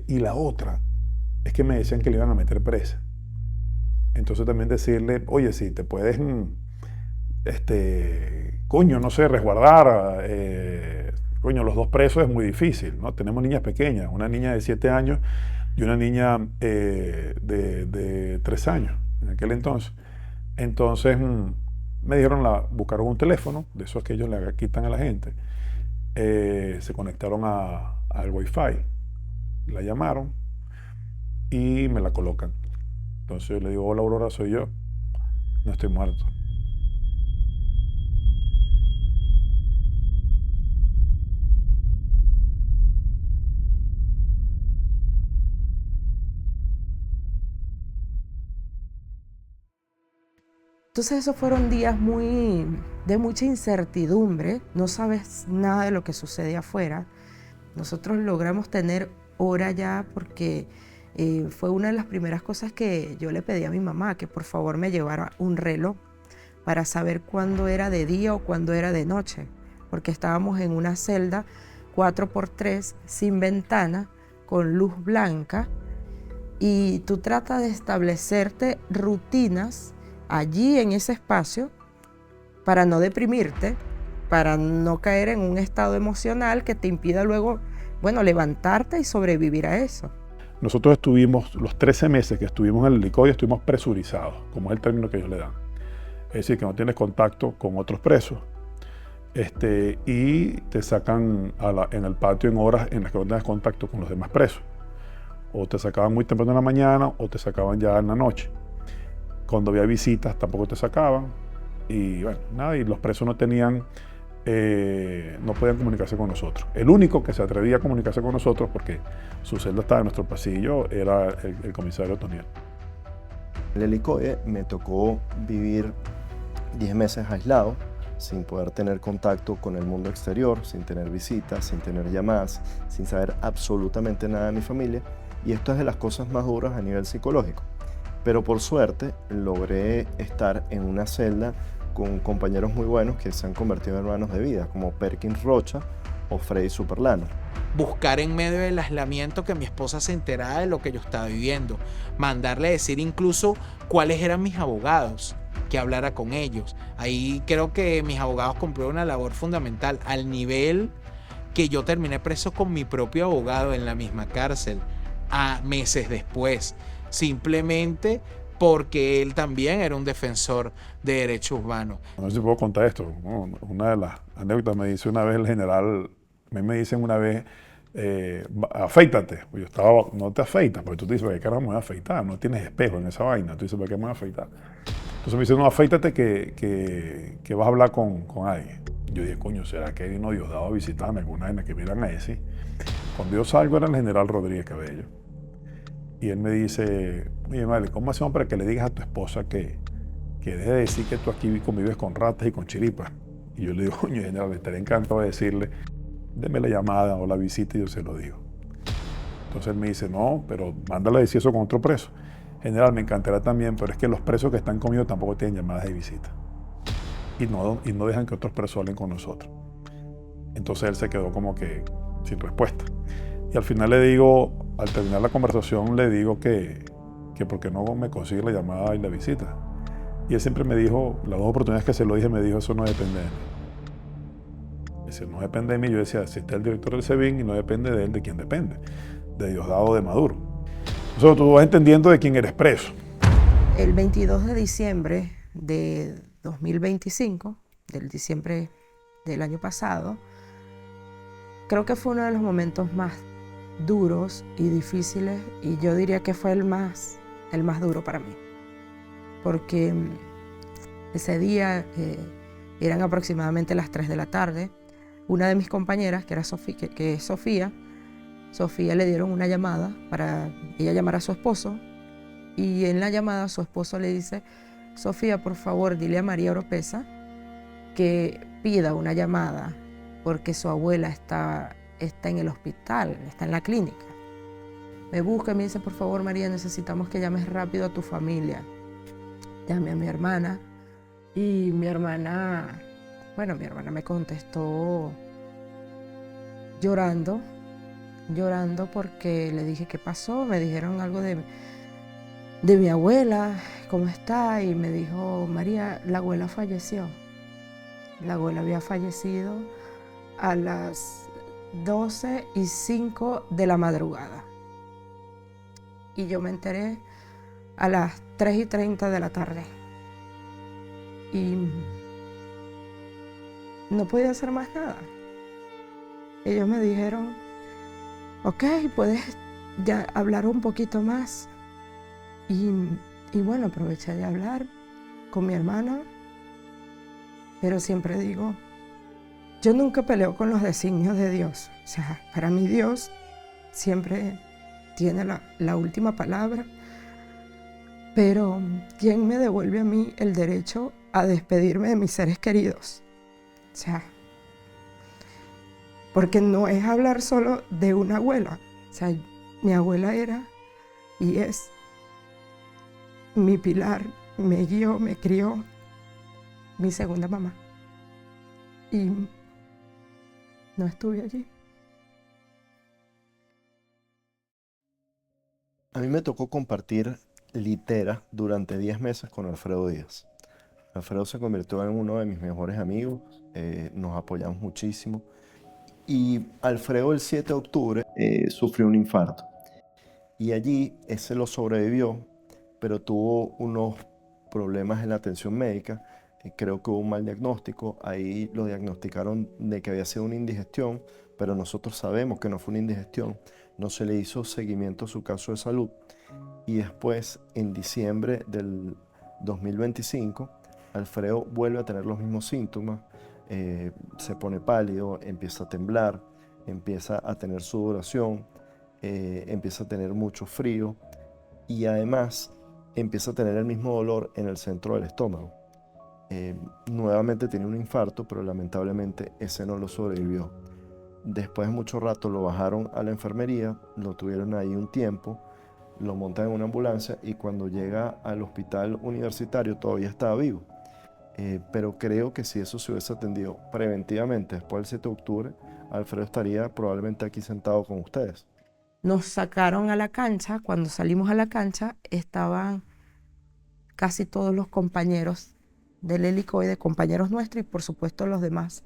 Y la otra es que me decían que le iban a meter presa. Entonces también decirle, oye, si te puedes, coño, no sé, resguardar. Coño, los dos presos es muy difícil, ¿no? Tenemos niñas pequeñas, una niña de 7 años y una niña de 3 años en aquel entonces. Entonces me dijeron, buscaron un teléfono, de esos que ellos le quitan a la gente. Se conectaron al Wi-Fi, la llamaron y me la colocan. Entonces yo le digo, hola Aurora, soy yo, no estoy muerto. Entonces esos fueron días de mucha incertidumbre, no sabes nada de lo que sucede afuera. Nosotros logramos tener hora ya porque fue una de las primeras cosas que yo le pedí a mi mamá, que por favor me llevara un reloj para saber cuándo era de día o cuándo era de noche, porque estábamos en una celda 4x3 sin ventana, con luz blanca, y tú tratas de establecerte rutinas allí en ese espacio para no deprimirte, para no caer en un estado emocional que te impida luego, levantarte y sobrevivir a eso. Nosotros estuvimos, los 13 meses que estuvimos en el Helicoide, estuvimos presurizados, como es el término que ellos le dan. Es decir, que no tienes contacto con otros presos y te sacan en el patio en horas en las que no tienes contacto con los demás presos. O te sacaban muy temprano en la mañana o te sacaban ya en la noche. Cuando había visitas tampoco te sacaban y y los presos no podían comunicarse con nosotros. El único que se atrevía a comunicarse con nosotros, porque su celda estaba en nuestro pasillo, era el comisario Toniel. En el Helicoide me tocó vivir 10 meses aislado, sin poder tener contacto con el mundo exterior, sin tener visitas, sin tener llamadas, sin saber absolutamente nada de mi familia, y esto es de las cosas más duras a nivel psicológico. Pero por suerte logré estar en una celda con compañeros muy buenos que se han convertido en hermanos de vida, como Perkins Rocha o Freddy Superlana. Buscar en medio del aislamiento que mi esposa se enterara de lo que yo estaba viviendo, mandarle a decir incluso cuáles eran mis abogados, que hablara con ellos. Ahí creo que mis abogados cumplieron una labor fundamental, al nivel que yo terminé preso con mi propio abogado en la misma cárcel, a meses después, simplemente porque él también era un defensor de derechos humanos. No sé si puedo contar esto. Una de las anécdotas me dice una vez el general, me dicen una vez afeítate. Pues yo estaba, no te afeitas, porque tú te dices, ¿para qué carajo me voy a afeitar? No tienes espejo en esa vaina. Tú dices, ¿para qué me voy a afeitar? Entonces me dice, no, afeítate que vas a hablar con alguien. Yo dije, coño, ¿será que vino Diosdado a visitarme alguna vaina que miran a ese? Cuando yo salgo era el general Rodríguez Cabello. Y él me dice, oye, madre, ¿cómo hacemos para que le digas a tu esposa que deje de decir que tú aquí convives con ratas y con chiripas? Y yo le digo, coño, general, estaría encantado de decirle, deme la llamada o la visita y yo se lo digo. Entonces él me dice, no, pero mándale a decir eso con otro preso. General, me encantará también, pero es que los presos que están conmigo tampoco tienen llamadas de visita. Y no dejan que otros presos hablen con nosotros. Entonces él se quedó como que sin respuesta. Y al final le digo, al terminar la conversación, le digo que por qué no me consigue la llamada y la visita. Y él siempre me dijo, las 2 oportunidades que se lo dije, me dijo, eso no depende de mí. Dice, no depende de mí. Yo decía, si está el director del SEBIN y no depende de él, ¿de quién depende? De Diosdado o de Maduro. Entonces tú vas entendiendo de quién eres preso. El 22 de diciembre de 2025, del diciembre del año pasado, creo que fue uno de los momentos más duros y difíciles, y yo diría que fue el más duro para mí. Porque ese día eran aproximadamente las 3 de la tarde. Una de mis compañeras, que es Sofía, le dieron una llamada para ella llamar a su esposo, y en la llamada su esposo le dice, Sofía, por favor, dile a María Oropesa que pida una llamada porque su abuela está en el hospital, está en la clínica. Me busca y me dice, por favor, María, necesitamos que llames rápido a tu familia. Llamé a mi hermana y mi hermana me contestó llorando porque le dije, ¿qué pasó? Me dijeron algo de mi abuela, ¿cómo está? Y me dijo, María, la abuela falleció. La abuela había fallecido a las 12:05 de la madrugada. Y yo me enteré a las 3:30 de la tarde. Y no podía hacer más nada. Ellos me dijeron, ok, puedes ya hablar un poquito más. Y bueno, aproveché de hablar con mi hermana, pero siempre digo, yo nunca peleo con los designios de Dios. O sea, para mí Dios siempre tiene la última palabra, pero ¿quién me devuelve a mí el derecho a despedirme de mis seres queridos? O sea, porque no es hablar solo de una abuela. O sea, mi abuela era y es mi pilar, me guió, me crió, mi segunda mamá. Y no estuve allí. A mí me tocó compartir litera durante 10 meses con Alfredo Díaz. Alfredo se convirtió en uno de mis mejores amigos, nos apoyamos muchísimo. Y Alfredo el 7 de octubre sufrió un infarto. Y allí ese lo sobrevivió, pero tuvo unos problemas en la atención médica. Creo que hubo un mal diagnóstico. Ahí lo diagnosticaron de que había sido una indigestión, pero nosotros sabemos que no fue una indigestión. No se le hizo seguimiento a su caso de salud. Y después, en diciembre del 2025, Alfredo vuelve a tener los mismos síntomas. Se pone pálido, empieza a temblar, empieza a tener sudoración, empieza a tener mucho frío y además empieza a tener el mismo dolor en el centro del estómago. Nuevamente tiene un infarto, pero lamentablemente ese no lo sobrevivió. Después de mucho rato lo bajaron a la enfermería, lo tuvieron ahí un tiempo, lo montan en una ambulancia y cuando llega al hospital universitario todavía estaba vivo. Pero creo que si eso se hubiese atendido preventivamente después del 7 de octubre, Alfredo estaría probablemente aquí sentado con ustedes. Nos sacaron a la cancha. Cuando salimos a la cancha estaban casi todos los compañeros del helicoide, compañeros nuestros y por supuesto los demás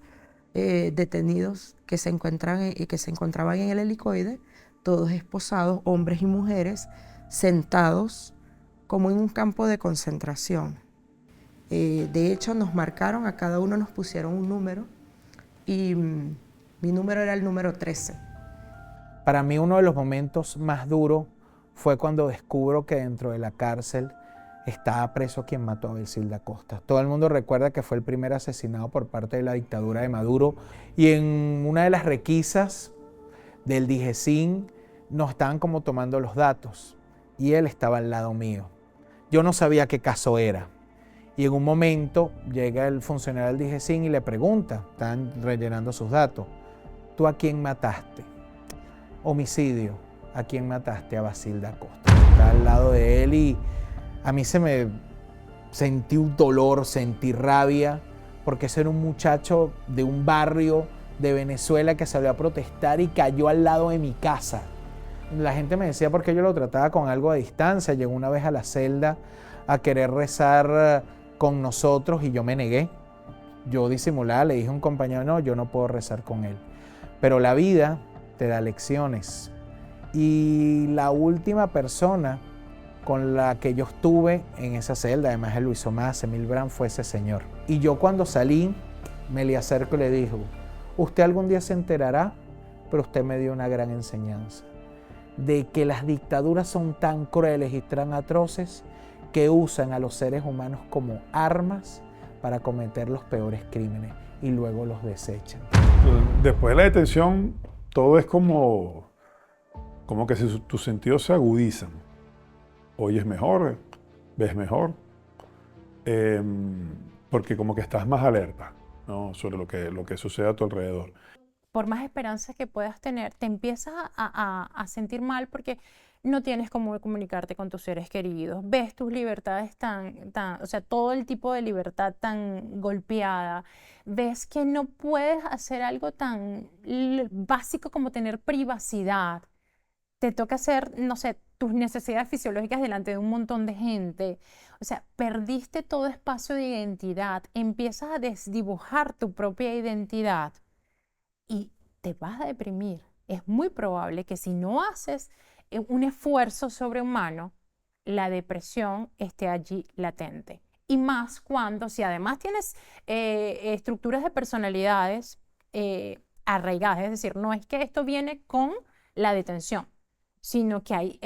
detenidos que se encontraban en el helicoide, todos esposados, hombres y mujeres, sentados como en un campo de concentración. De hecho, nos marcaron, a cada uno nos pusieron un número y mi número era el número 13. Para mí uno de los momentos más duros fue cuando descubro que dentro de la cárcel estaba preso quien mató a Basilda Acosta. Todo el mundo recuerda que fue el primer asesinado por parte de la dictadura de Maduro, y en una de las requisas del DIGESIN nos estaban como tomando los datos y él estaba al lado mío. Yo no sabía qué caso era. Y en un momento llega el funcionario del DIGESIN y le pregunta, están rellenando sus datos, ¿tú a quién mataste? Homicidio. ¿A quién mataste? A Basilda Acosta. Está al lado de él y a mí sentí un dolor, sentí rabia, porque ese era un muchacho de un barrio de Venezuela que salió a protestar y cayó al lado de mi casa. La gente me decía por qué yo lo trataba con algo a distancia. Llegó una vez a la celda a querer rezar con nosotros y yo me negué. Yo disimulaba, le dije a un compañero, no, yo no puedo rezar con él. Pero la vida te da lecciones. Y la última persona con la que yo estuve en esa celda, además de Luis Omar, Emil Brand, fue ese señor. Y yo cuando salí, me le acerco y le digo, usted algún día se enterará, pero usted me dio una gran enseñanza de que las dictaduras son tan crueles y tan atroces que usan a los seres humanos como armas para cometer los peores crímenes y luego los desechan. Después de la detención, todo es como que si tus sentidos se agudizan. Oyes mejor, ves mejor, porque como que estás más alerta, ¿no? Sobre lo que sucede a tu alrededor. Por más esperanzas que puedas tener, te empiezas a sentir mal porque no tienes cómo comunicarte con tus seres queridos, ves tus libertades o sea, todo el tipo de libertad tan golpeada, ves que no puedes hacer algo tan básico como tener privacidad. Te toca hacer, no sé, tus necesidades fisiológicas delante de un montón de gente. O sea, perdiste todo espacio de identidad, empiezas a desdibujar tu propia identidad y te vas a deprimir. Es muy probable que si no haces un esfuerzo sobrehumano, la depresión esté allí latente. Y más cuando, si además tienes estructuras de personalidades arraigadas, es decir, no es que esto viene con la detención, sino que hay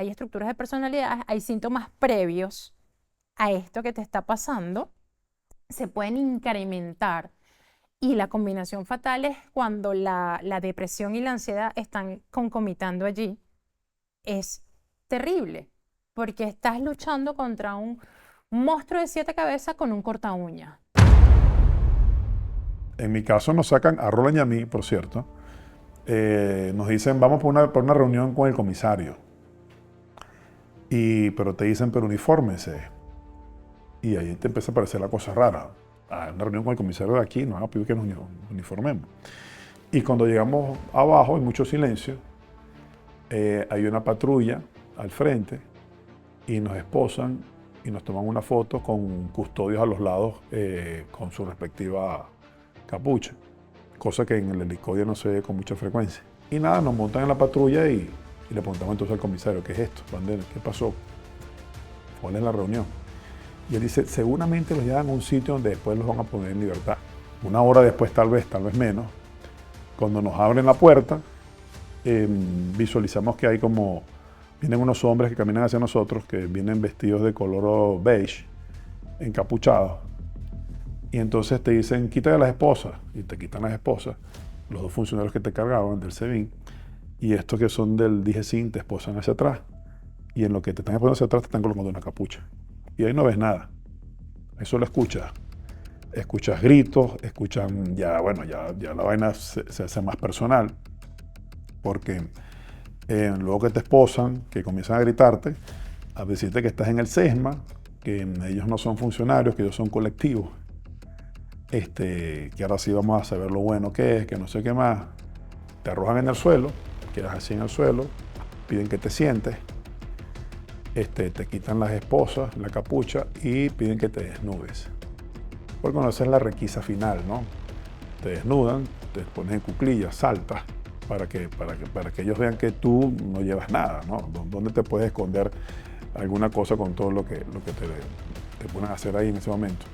estructuras de personalidades, hay síntomas previos a esto que te está pasando, se pueden incrementar. Y la combinación fatal es cuando la depresión y la ansiedad están concomitando allí. Es terrible, porque estás luchando contra un monstruo de 7 cabezas con un corta uña. En mi caso nos sacan a Roland y a mí, por cierto. Nos dicen, vamos por una reunión con el comisario. Pero te dicen, pero unifórmese. Y ahí te empieza a parecer la cosa rara. Una reunión con el comisario de aquí, nos van a pedir que nos uniformemos. Y cuando llegamos abajo, hay mucho silencio. Hay una patrulla al frente y nos esposan y nos toman una foto con custodios a los lados con su respectiva capucha. Cosa que en el helicoide no se ve con mucha frecuencia. Y nada, nos montan en la patrulla y le preguntamos entonces al comisario, ¿qué es esto? ¿Qué pasó? ¿Cuál es la reunión? Y él dice, seguramente los llevan a un sitio donde después los van a poner en libertad. Una hora después, tal vez menos, cuando nos abren la puerta, visualizamos que hay vienen unos hombres que caminan hacia nosotros, que vienen vestidos de color beige, encapuchados. Y entonces te dicen, quítate las esposas, y te quitan las esposas, los dos funcionarios que te cargaban del SEBIN, y estos que son del DIGESIN te esposan hacia atrás, y en lo que te están esposando hacia atrás te están colocando una capucha. Y ahí no ves nada, eso lo escuchas. Escuchas gritos, ya la vaina se hace más personal, porque luego que te esposan, que comienzan a gritarte, a decirte que estás en el SESMA, que ellos no son funcionarios, que ellos son colectivos, que ahora sí vamos a saber lo bueno que es, que no sé qué más. Te arrojan en el suelo, quedas así en el suelo, piden que te sientes, te quitan las esposas, la capucha y piden que te desnudes. Porque bueno, esa es la requisa final, ¿no? Te desnudan, te pones en cuclillas, saltas, para que ellos vean que tú no llevas nada, ¿no? ¿Dónde te puedes esconder alguna cosa con todo lo que te ponen a hacer ahí en ese momento?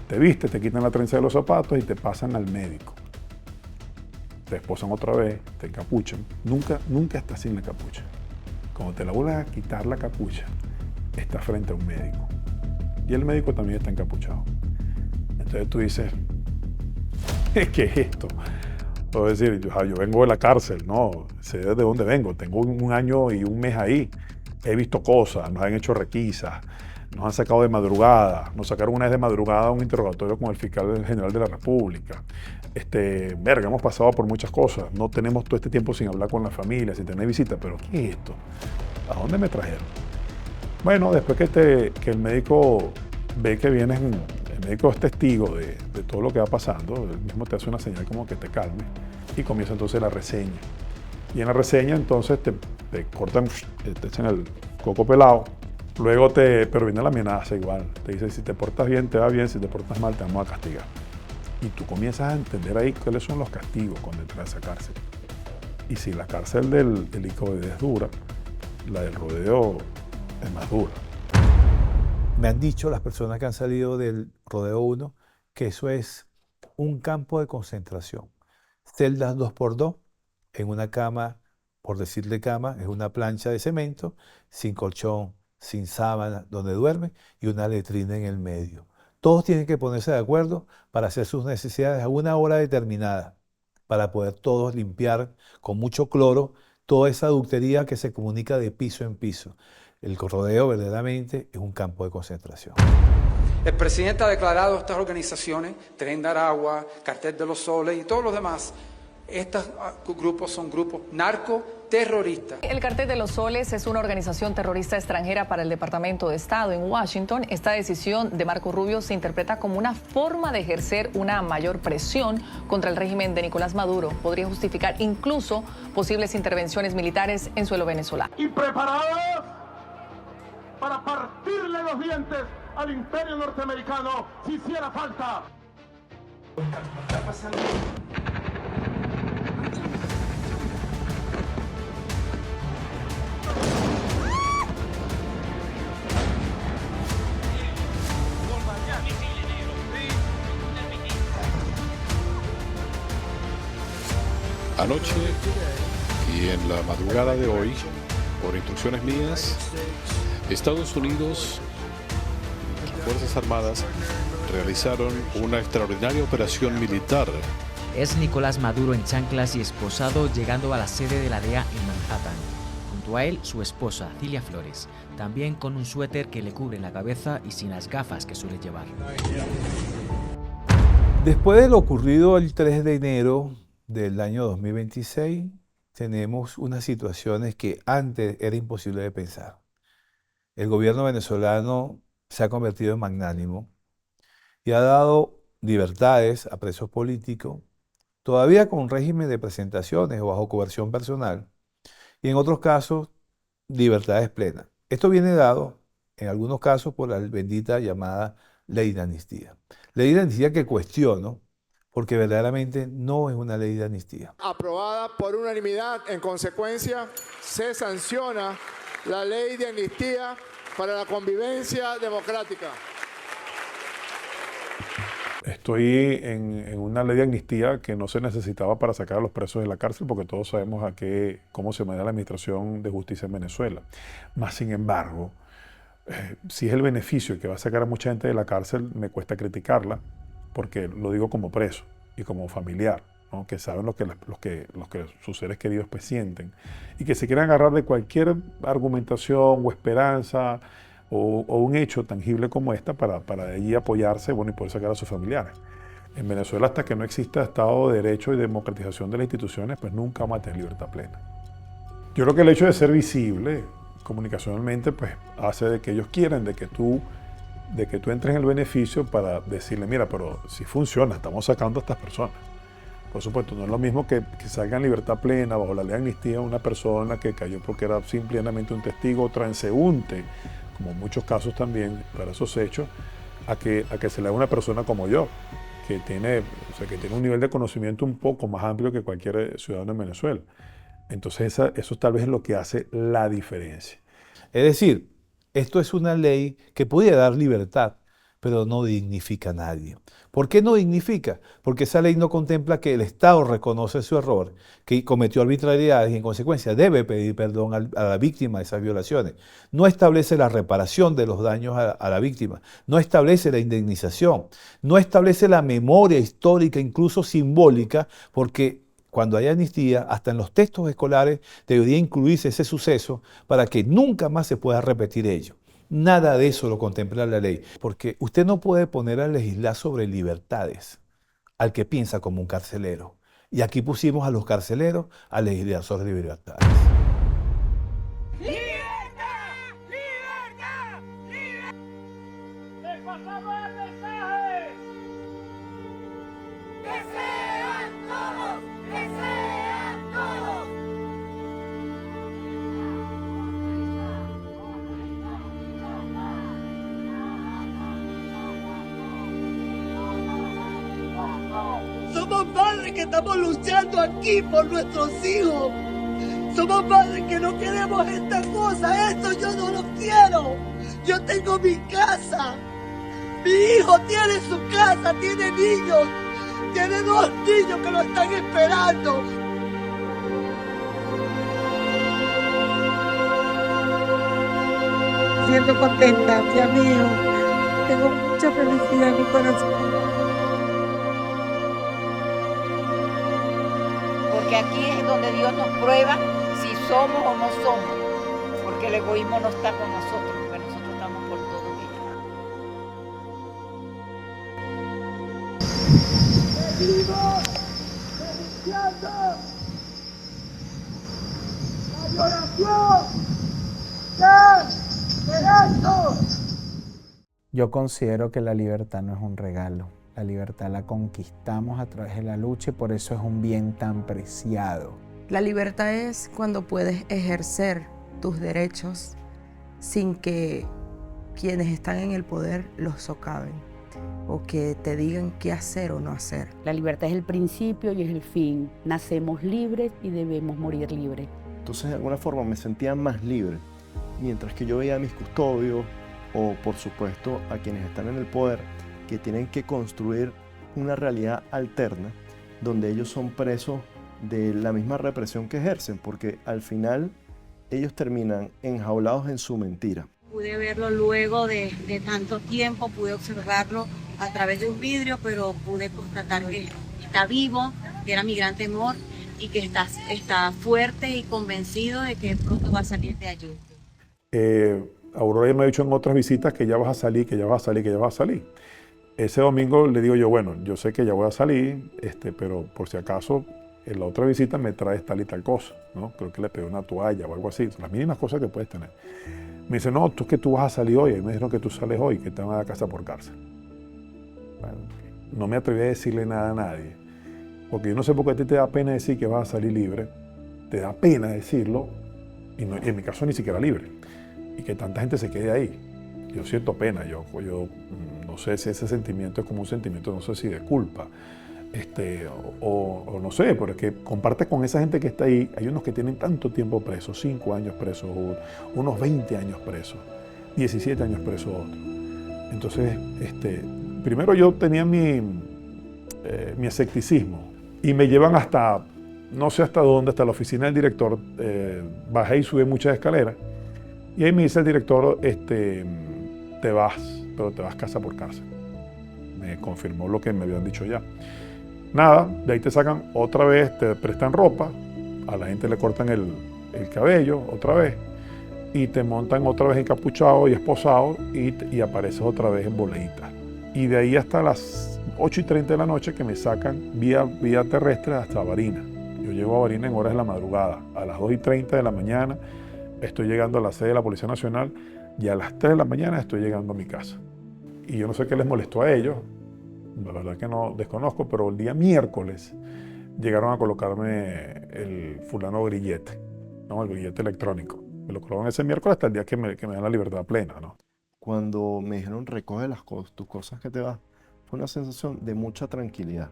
Te viste, te quitan la trenza de los zapatos y te pasan al médico. te esposan otra vez, te encapuchan. Nunca estás sin la capucha. Cuando te la vuelves a quitar la capucha, estás frente a un médico. Y el médico también está encapuchado. Entonces tú dices, ¿qué es esto? Puedo decir, yo vengo de la cárcel, no, sé de dónde vengo, tengo un año y un mes ahí, he visto cosas, nos han hecho requisas, nos han sacado de madrugada, nos sacaron una vez de madrugada a un interrogatorio con el fiscal general de la República. Verga, hemos pasado por muchas cosas, no tenemos todo este tiempo sin hablar con la familia, sin tener visitas, pero ¿qué es esto? ¿A dónde me trajeron? Bueno, después que el médico ve que vienes, el médico es testigo de todo lo que va pasando, él mismo te hace una señal como que te calme y comienza entonces la reseña. Y en la reseña entonces te cortan, te echan el coco pelado, luego pero viene la amenaza igual, te dice si te portas bien te va bien, si te portas mal te vamos a castigar. Y tú comienzas a entender ahí cuáles son los castigos cuando entras a esa cárcel. Y si la cárcel del ICOID es dura, la del rodeo es más dura. Me han dicho las personas que han salido del Rodeo 1 que eso es un campo de concentración. Celdas 2x2 en una cama, por decirle cama, es una plancha de cemento, sin colchón, sin sábana, donde duermen y una letrina en el medio. Todos tienen que ponerse de acuerdo para hacer sus necesidades a una hora determinada, para poder todos limpiar con mucho cloro toda esa ductería que se comunica de piso en piso. El rodeo verdaderamente es un campo de concentración. El presidente ha declarado estas organizaciones, Tren de Aragua, Cartel de los Soles y todos los demás, estos grupos son grupos narcoterroristas. El Cartel de los Soles es una organización terrorista extranjera para el Departamento de Estado en Washington. Esta decisión de Marco Rubio se interpreta como una forma de ejercer una mayor presión contra el régimen de Nicolás Maduro. Podría justificar incluso posibles intervenciones militares en suelo venezolano. Y preparados para partirle los dientes al imperio norteamericano si hiciera falta. ¿Qué está pasando? Anoche y en la madrugada de hoy, por instrucciones mías, Estados Unidos, las Fuerzas Armadas, realizaron una extraordinaria operación militar. Es Nicolás Maduro en chanclas y esposado llegando a la sede de la DEA en Manhattan. Junto a él, su esposa, Cilia Flores, también con un suéter que le cubre la cabeza y sin las gafas que suele llevar. Después de lo ocurrido el 3 de enero del año 2026, tenemos unas situaciones que antes era imposible de pensar. El gobierno venezolano se ha convertido en magnánimo y ha dado libertades a presos políticos, todavía con régimen de presentaciones o bajo coerción personal, y en otros casos, libertades plenas. Esto viene dado, en algunos casos, por la bendita llamada ley de amnistía. Ley de amnistía que cuestiono, porque verdaderamente no es una ley de amnistía. Aprobada por unanimidad, en consecuencia, se sanciona la ley de amnistía para la convivencia democrática. Estoy en una ley de amnistía que no se necesitaba para sacar a los presos de la cárcel, porque todos sabemos cómo se maneja la administración de justicia en Venezuela. Más sin embargo, si es el beneficio que va a sacar a mucha gente de la cárcel, me cuesta criticarla, porque lo digo como preso y como familiar, ¿no? Que saben lo que sus seres queridos pues sienten y que se quieren agarrar de cualquier argumentación o esperanza o un hecho tangible como esta para de allí apoyarse, bueno, y poder sacar a sus familiares. En Venezuela, hasta que no exista Estado de Derecho y democratización de las instituciones, pues nunca vamos a tener libertad plena. Yo creo que el hecho de ser visible comunicacionalmente pues hace de que ellos quieran de que tú entres en el beneficio para decirle, mira, pero si funciona, estamos sacando a estas personas. Por supuesto, no es lo mismo que salga en libertad plena bajo la ley de amnistía una persona que cayó porque era simplemente un testigo transeúnte, como en muchos casos también para esos hechos, a que se le haga una persona como yo, que tiene un nivel de conocimiento un poco más amplio que cualquier ciudadano en Venezuela. Entonces eso tal vez es lo que hace la diferencia. Es decir, esto es una ley que podía dar libertad, pero no dignifica a nadie. ¿Por qué no dignifica? Porque esa ley no contempla que el Estado reconoce su error, que cometió arbitrariedades y en consecuencia debe pedir perdón a la víctima de esas violaciones. No establece la reparación de los daños a la víctima, no establece la indemnización, no establece la memoria histórica, incluso simbólica, porque cuando hay amnistía, hasta en los textos escolares debería incluirse ese suceso para que nunca más se pueda repetir ello. Nada de eso lo contempla la ley, porque usted no puede poner a legislar sobre libertades al que piensa como un carcelero. Y aquí pusimos a los carceleros a legislar sobre libertades. Somos padres que estamos luchando aquí por nuestros hijos. Somos padres que no queremos esta cosa. Esto yo no lo quiero. Yo tengo mi casa. Mi hijo tiene su casa, tiene niños. Tiene 2 niños que lo están esperando. Siento contenta, Dios mío. Tengo mucha felicidad en mi corazón. Porque aquí es donde Dios nos prueba si somos o no somos, porque el egoísmo no está con nosotros, porque nosotros estamos por todo ello. ¡Seguimos denunciando la violación de derechos! Yo considero que la libertad no es un regalo. La libertad la conquistamos a través de la lucha y por eso es un bien tan preciado. La libertad es cuando puedes ejercer tus derechos sin que quienes están en el poder los socaven o que te digan qué hacer o no hacer. La libertad es el principio y es el fin. Nacemos libres y debemos morir libres. Entonces, de alguna forma me sentía más libre, mientras que yo veía a mis custodios o, por supuesto, a quienes están en el poder, que tienen que construir una realidad alterna donde ellos son presos de la misma represión que ejercen, porque al final ellos terminan enjaulados en su mentira. Pude verlo luego de tanto tiempo, pude observarlo a través de un vidrio, pero pude constatar que está vivo, que era mi gran temor y que está fuerte y convencido de que pronto va a salir de allí. Aurora ya me ha dicho en otras visitas que ya vas a salir, que ya vas a salir, que ya vas a salir. Ese domingo le digo yo, bueno, yo sé que ya voy a salir, pero por si acaso en la otra visita me traes tal y tal cosa, ¿no? Creo que le pedí una toalla o algo así, las mínimas cosas que puedes tener. Me dice, no, tú es que tú vas a salir hoy, me dijeron que tú sales hoy, que te van a dar casa por cárcel. Bueno, no me atreví a decirle nada a nadie, porque yo no sé por qué a ti te da pena decir que vas a salir libre, te da pena decirlo, y en mi caso ni siquiera libre, y que tanta gente se quede ahí. Yo siento pena, yo no sé si ese sentimiento es como un sentimiento, no sé si de culpa, o no sé, pero es que comparte con esa gente que está ahí. Hay unos que tienen tanto tiempo presos, 5 años presos, unos 20 años presos, 17 años presos otros. Entonces, primero yo tenía mi escepticismo y me llevan hasta, no sé hasta dónde, hasta la oficina del director. Bajé y subí muchas escaleras y ahí me dice el director, te vas, pero te vas casa por casa. Me confirmó lo que me habían dicho ya. Nada, de ahí te sacan otra vez, te prestan ropa, a la gente le cortan el cabello otra vez y te montan otra vez encapuchado y esposado y apareces otra vez en boleitas. Y de ahí hasta las 8:30 de la noche que me sacan vía terrestre hasta Barinas. Yo llego a Barinas en horas de la madrugada. A las 2:30 de la mañana estoy llegando a la sede de la Policía Nacional y a las 3 de la mañana estoy llegando a mi casa. Y yo no sé qué les molestó a ellos, la verdad que no desconozco, pero el día miércoles llegaron a colocarme el fulano grillete, ¿no? El grillete electrónico. Me lo colocaron ese miércoles hasta el día que me dan la libertad plena, ¿no? Cuando me dijeron recoge tus cosas que te vas, fue una sensación de mucha tranquilidad,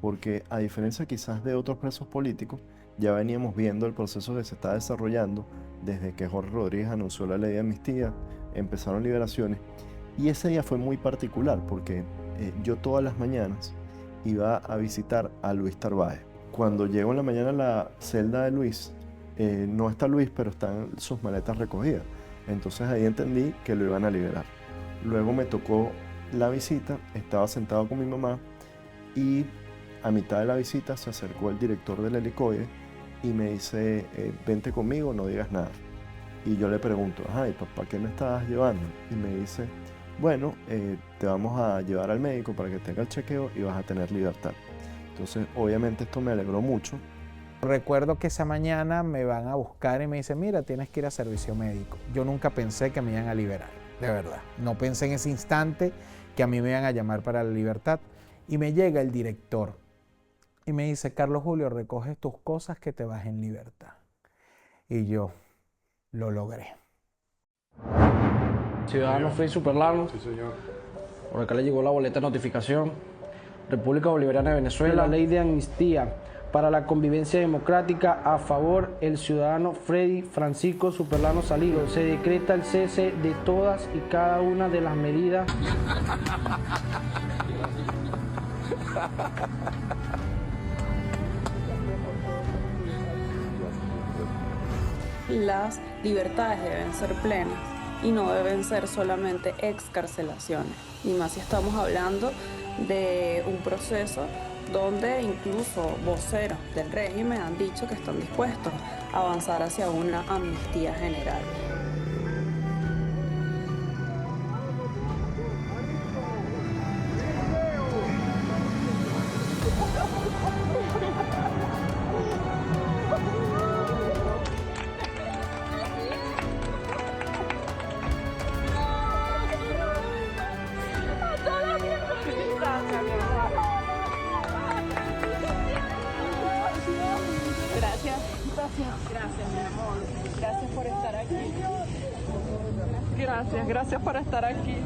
porque a diferencia quizás de otros presos políticos, ya veníamos viendo el proceso que se está desarrollando desde que Jorge Rodríguez anunció la ley de amnistía, empezaron liberaciones, Y ese día fue muy particular porque yo todas las mañanas iba a visitar a Luis Tarbaez. Cuando llego en la mañana a la celda de Luis, no está Luis, pero están sus maletas recogidas. Entonces ahí entendí que lo iban a liberar. Luego me tocó la visita, estaba sentado con mi mamá y a mitad de la visita se acercó el director del helicoide y me dice, vente conmigo, no digas nada. Y yo le pregunto, ay, papá, ¿qué me estás llevando? Y me dice, bueno, te vamos a llevar al médico para que tenga el chequeo y vas a tener libertad. Entonces, obviamente esto me alegró mucho. Recuerdo que esa mañana me van a buscar y me dicen, mira, tienes que ir a servicio médico. Yo nunca pensé que me iban a liberar, de verdad. No pensé en ese instante que a mí me iban a llamar para la libertad. Y me llega el director y me dice, Carlos Julio, recoges tus cosas que te vas en libertad. Y yo lo logré. Ciudadano Frei Superlano. Sí, señor. Por acá le llegó la boleta de notificación. República Bolivariana de Venezuela. La ley de amnistía para la convivencia democrática a favor el ciudadano Freddy Francisco Superlano Salido. Se decreta el cese de todas y cada una de las medidas. Las libertades deben ser plenas y no deben ser solamente excarcelaciones, y más si estamos hablando de un proceso donde incluso voceros del régimen han dicho que están dispuestos a avanzar hacia una amnistía general. Gracias, mi amor. Gracias por estar aquí. Gracias por estar aquí.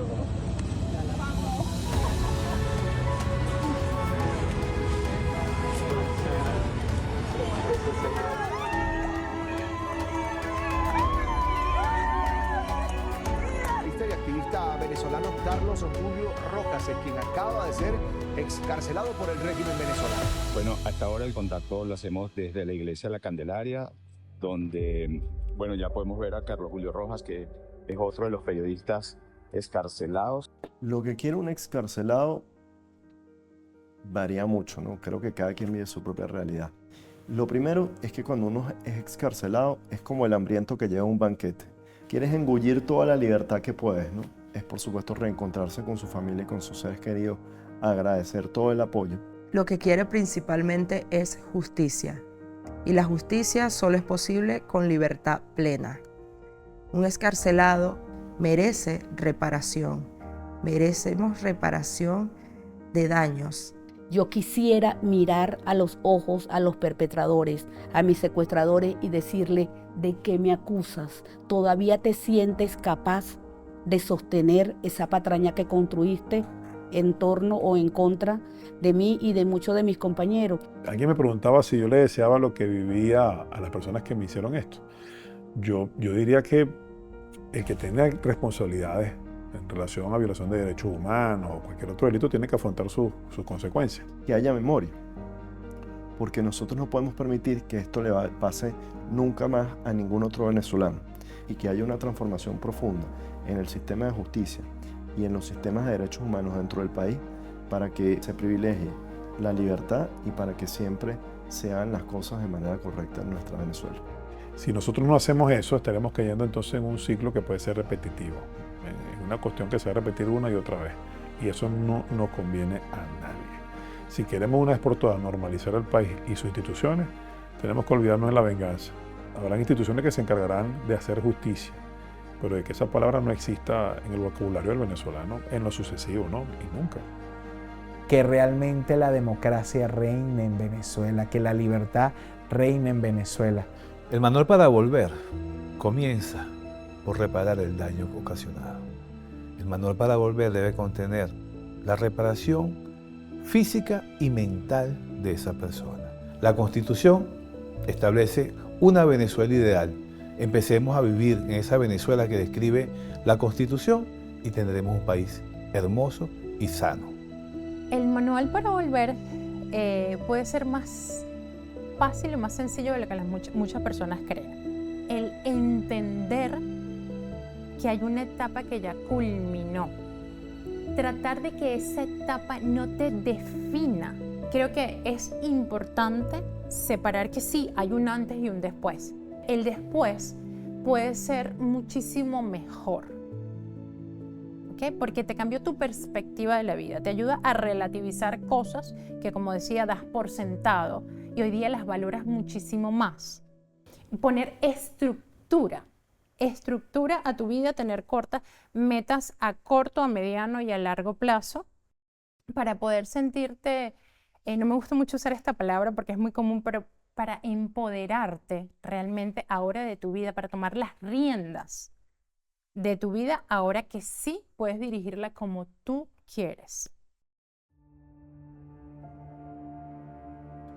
Y activista venezolano Carlos Julio Rojas, es quien acaba de ser excarcelado por el régimen venezolano. Bueno, hasta ahora el contacto lo hacemos desde la iglesia de la Candelaria, donde, bueno, ya podemos ver a Carlos Julio Rojas, que es otro de los periodistas excarcelados. Lo que quiere un excarcelado varía mucho, ¿no? Creo que cada quien vive su propia realidad. Lo primero es que cuando uno es excarcelado es como el hambriento que lleva un banquete. Quieres engullir toda la libertad que puedes, ¿no? Es por supuesto reencontrarse con su familia y con sus seres queridos, agradecer todo el apoyo. Lo que quiere principalmente es justicia. Y la justicia solo es posible con libertad plena. Un excarcelado merece reparación. Merecemos reparación de daños. Yo quisiera mirar a los ojos a los perpetradores, a mis secuestradores y decirle, ¿de qué me acusas? ¿Todavía te sientes capaz de sostener esa patraña que construiste en torno o en contra de mí y de muchos de mis compañeros? Alguien me preguntaba si yo le deseaba lo que vivía a las personas que me hicieron esto. Yo diría que el que tenga responsabilidades en relación a violación de derechos humanos o cualquier otro delito tiene que afrontar sus consecuencias. Que haya memoria, porque nosotros no podemos permitir que esto le pase nunca más a ningún otro venezolano, y que haya una transformación profunda en el sistema de justicia y en los sistemas de derechos humanos dentro del país para que se privilegie la libertad y para que siempre se hagan las cosas de manera correcta en nuestra Venezuela. Si nosotros no hacemos eso, estaremos cayendo entonces en un ciclo que puede ser repetitivo, en una cuestión que se va a repetir una y otra vez, y eso no nos conviene a nadie. Si queremos una vez por todas normalizar el país y sus instituciones, tenemos que olvidarnos de la venganza. Habrán instituciones que se encargarán de hacer justicia, pero de que esa palabra no exista en el vocabulario del venezolano en lo sucesivo, ¿no? Y nunca. Que realmente la democracia reine en Venezuela, que la libertad reine en Venezuela. El manual para volver comienza por reparar el daño ocasionado. El manual para volver debe contener la reparación física y mental de esa persona. La Constitución establece una Venezuela ideal. Empecemos a vivir en esa Venezuela que describe la Constitución y tendremos un país hermoso y sano. El manual para volver puede ser más fácil y más sencillo de lo que muchas personas creen. El entender que hay una etapa que ya culminó. Tratar de que esa etapa no te defina. Creo que es importante separar que sí, hay un antes y un después. El después puede ser muchísimo mejor, ¿okay? Porque te cambió tu perspectiva de la vida, te ayuda a relativizar cosas que, como decía, das por sentado y hoy día las valoras muchísimo más. Poner estructura a tu vida, tener cortas metas a corto, a mediano y a largo plazo para poder sentirte, no me gusta mucho usar esta palabra porque es muy común, pero para empoderarte realmente ahora de tu vida, para tomar las riendas de tu vida ahora que sí puedes dirigirla como tú quieres.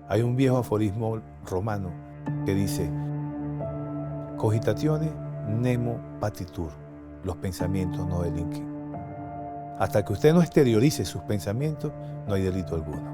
Hay un viejo aforismo romano que dice: cogitatione nemo patitur, los pensamientos no delinquen. Hasta que usted no exteriorice sus pensamientos, no hay delito alguno.